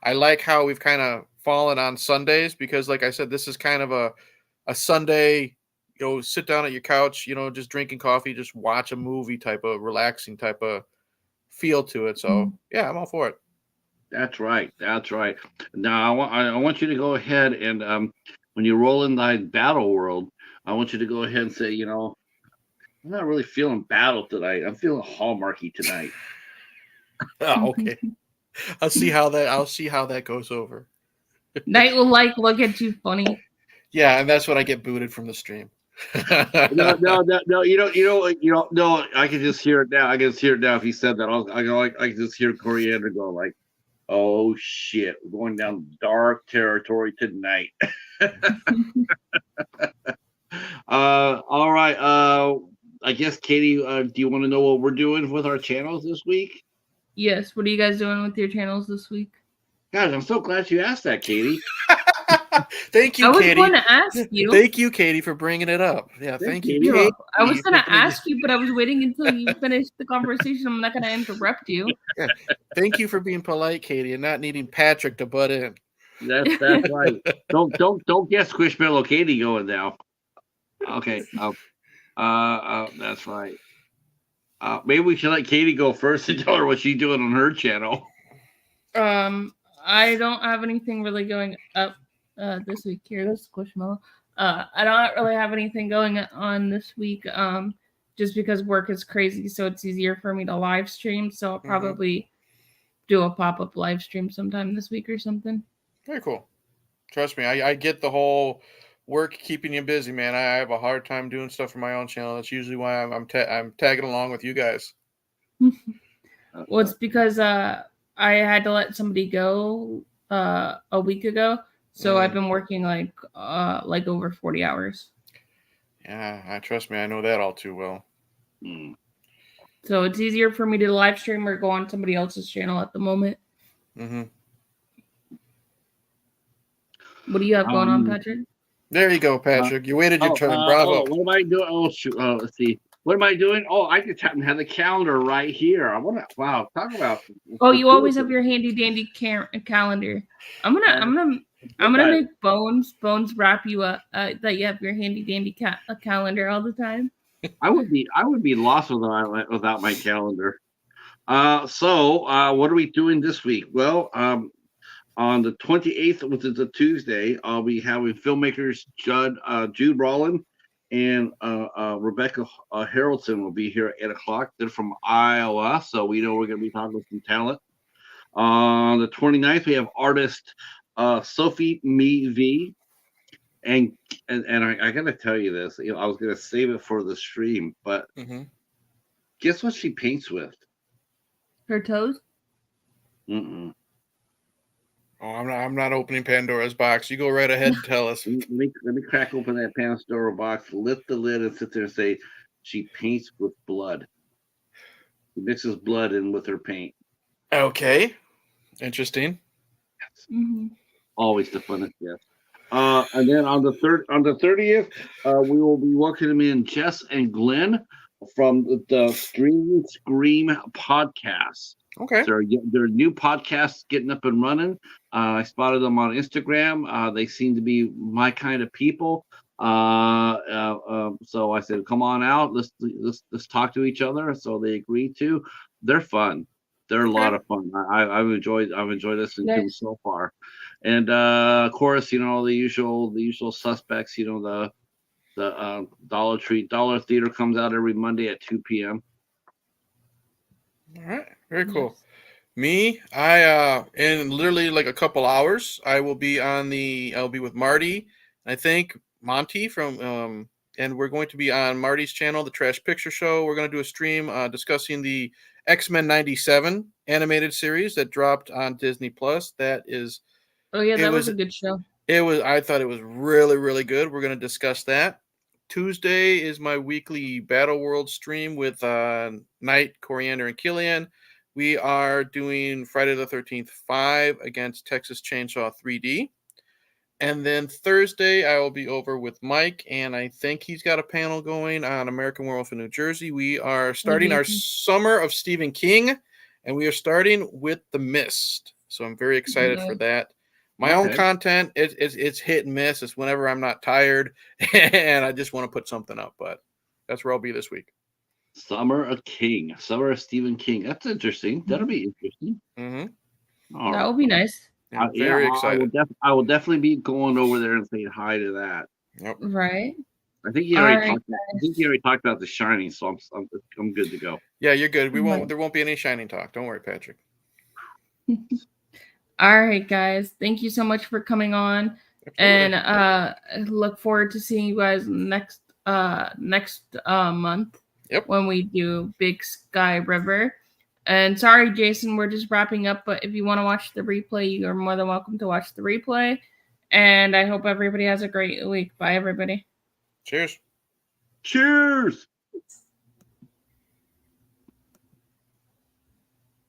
I like how we've kind of fallen on Sundays because, like I said, this is kind of a Sunday. Sit down at your couch, just drinking coffee, just watch a movie type of relaxing type of feel to it. So yeah, I'm all for it. That's right. Now I want you to go ahead and when you roll in the battle world, I want you to go ahead and say, I'm not really feeling battle tonight. I'm feeling Hallmarky tonight. Oh, okay. I'll see how that goes over. Night will look at you funny. Yeah, and that's when I get booted from the stream. No. No. I can just hear it now. If he said that, I can just hear Coriander go like, "Oh shit, we're going down dark territory tonight." All right. I guess Katie, do you want to know what we're doing with our channels this week? Yes. What are you guys doing with your channels this week? Guys, I'm so glad you asked that, Katie. Thank you, Katie. I was going to ask you. Thank you, Katie, for bringing it up. Yeah, thank you. Katie. I was going to ask you, but I was waiting until you finished the conversation. I'm not going to interrupt you. Yeah. Thank you for being polite, Katie, and not needing Patrick to butt in. That's right. Don't get Squishmallow Katie going now. Okay. That's right. Maybe we should let Katie go first and tell her what she's doing on her channel. I don't have anything really going up this week. Here, this Squishmallow. I don't really have anything going on this week. Just because work is crazy, so it's easier for me to live stream. So I'll probably do a pop-up live stream sometime this week or something. Very cool. Trust me, I get the whole work keeping you busy, man. I have a hard time doing stuff for my own channel. That's usually why I'm tagging along with you guys. Well, it's because I had to let somebody go a week ago, so I've been working like over 40 hours. Yeah, trust me, I know that all too well. So it's easier for me to live stream or go on somebody else's channel at the moment. What do you have going on, Patrick? There you go, Patrick. You waited your turn. Bravo. What am I doing? Oh, shoot. Oh, let's see. What am I doing? Oh, I just happen to have the calendar right here. I want to. Wow, talk about. Oh, you always have your handy dandy calendar. I'm gonna make Bones wrap you up that you have your handy dandy calendar all the time. I would be lost without my calendar. So what are we doing this week? Well, on the 28th, which is a Tuesday, I'll be having filmmakers Jude Rollin and Rebecca Harrelson will be here at 8:00. They're from Iowa, so we know we're going to be talking with some talent. On the 29th, we have artist Sophie Me V. And I got to tell you this. I was going to save it for the stream, but guess what she paints with? Her toes? Mm-mm. Oh, I'm not opening Pandora's box. You go right ahead and tell us. Let me crack open that Pandora box, lift the lid, and sit there and say, she paints with blood. She mixes blood in with her paint. Okay, interesting. Always the funnest, yes. And then on the 30th, we will be welcoming in Jess and Glenn from the Stream Scream podcast. Okay. Their new podcast getting up and running. I spotted them on Instagram. They seem to be my kind of people. So I said, come on out. Let's talk to each other. So they agreed to. They're fun. They're a lot of fun. I've enjoyed listening to them so far. And of course, the usual suspects. The Dollar Theater comes out every Monday at 2 p.m. All right, very cool. Me, I in literally like a couple hours, I'll be with Marty, I think Monty from and we're going to be on Marty's channel, the Trash Picture Show. We're going to do a stream discussing the X-Men 97 animated series that dropped on Disney Plus. That is that was a good show. I thought it was really, really good. We're going to discuss that. Tuesday is my weekly Battle World stream with Knight, Coriander, and Killian. We are doing Friday the 13th 5 against Texas Chainsaw 3D. And then Thursday, I will be over with Mike, and I think he's got a panel going on American Werewolf in New Jersey. We are starting our summer of Stephen King, and we are starting with The Mist. So I'm very excited for that. My own content, it's hit and miss. It's whenever I'm not tired and I just want to put something up, but that's where I'll be this week. Summer of Stephen King. That's interesting. That'll be interesting. That will be nice. I'm very excited. I will definitely be going over there and saying hi to that. Yep. Right. I think you already talked about The Shining, so I'm good to go. Yeah, you're good. There won't be any Shining talk. Don't worry, Patrick. All right, guys. Thank you so much for coming on. Absolutely. And look forward to seeing you guys next month. Yep. When we do Big Sky River. And sorry, Jason, we're just wrapping up, but if you want to watch the replay, you are more than welcome to watch the replay. And I hope everybody has a great week. Bye, everybody. Cheers. Cheers.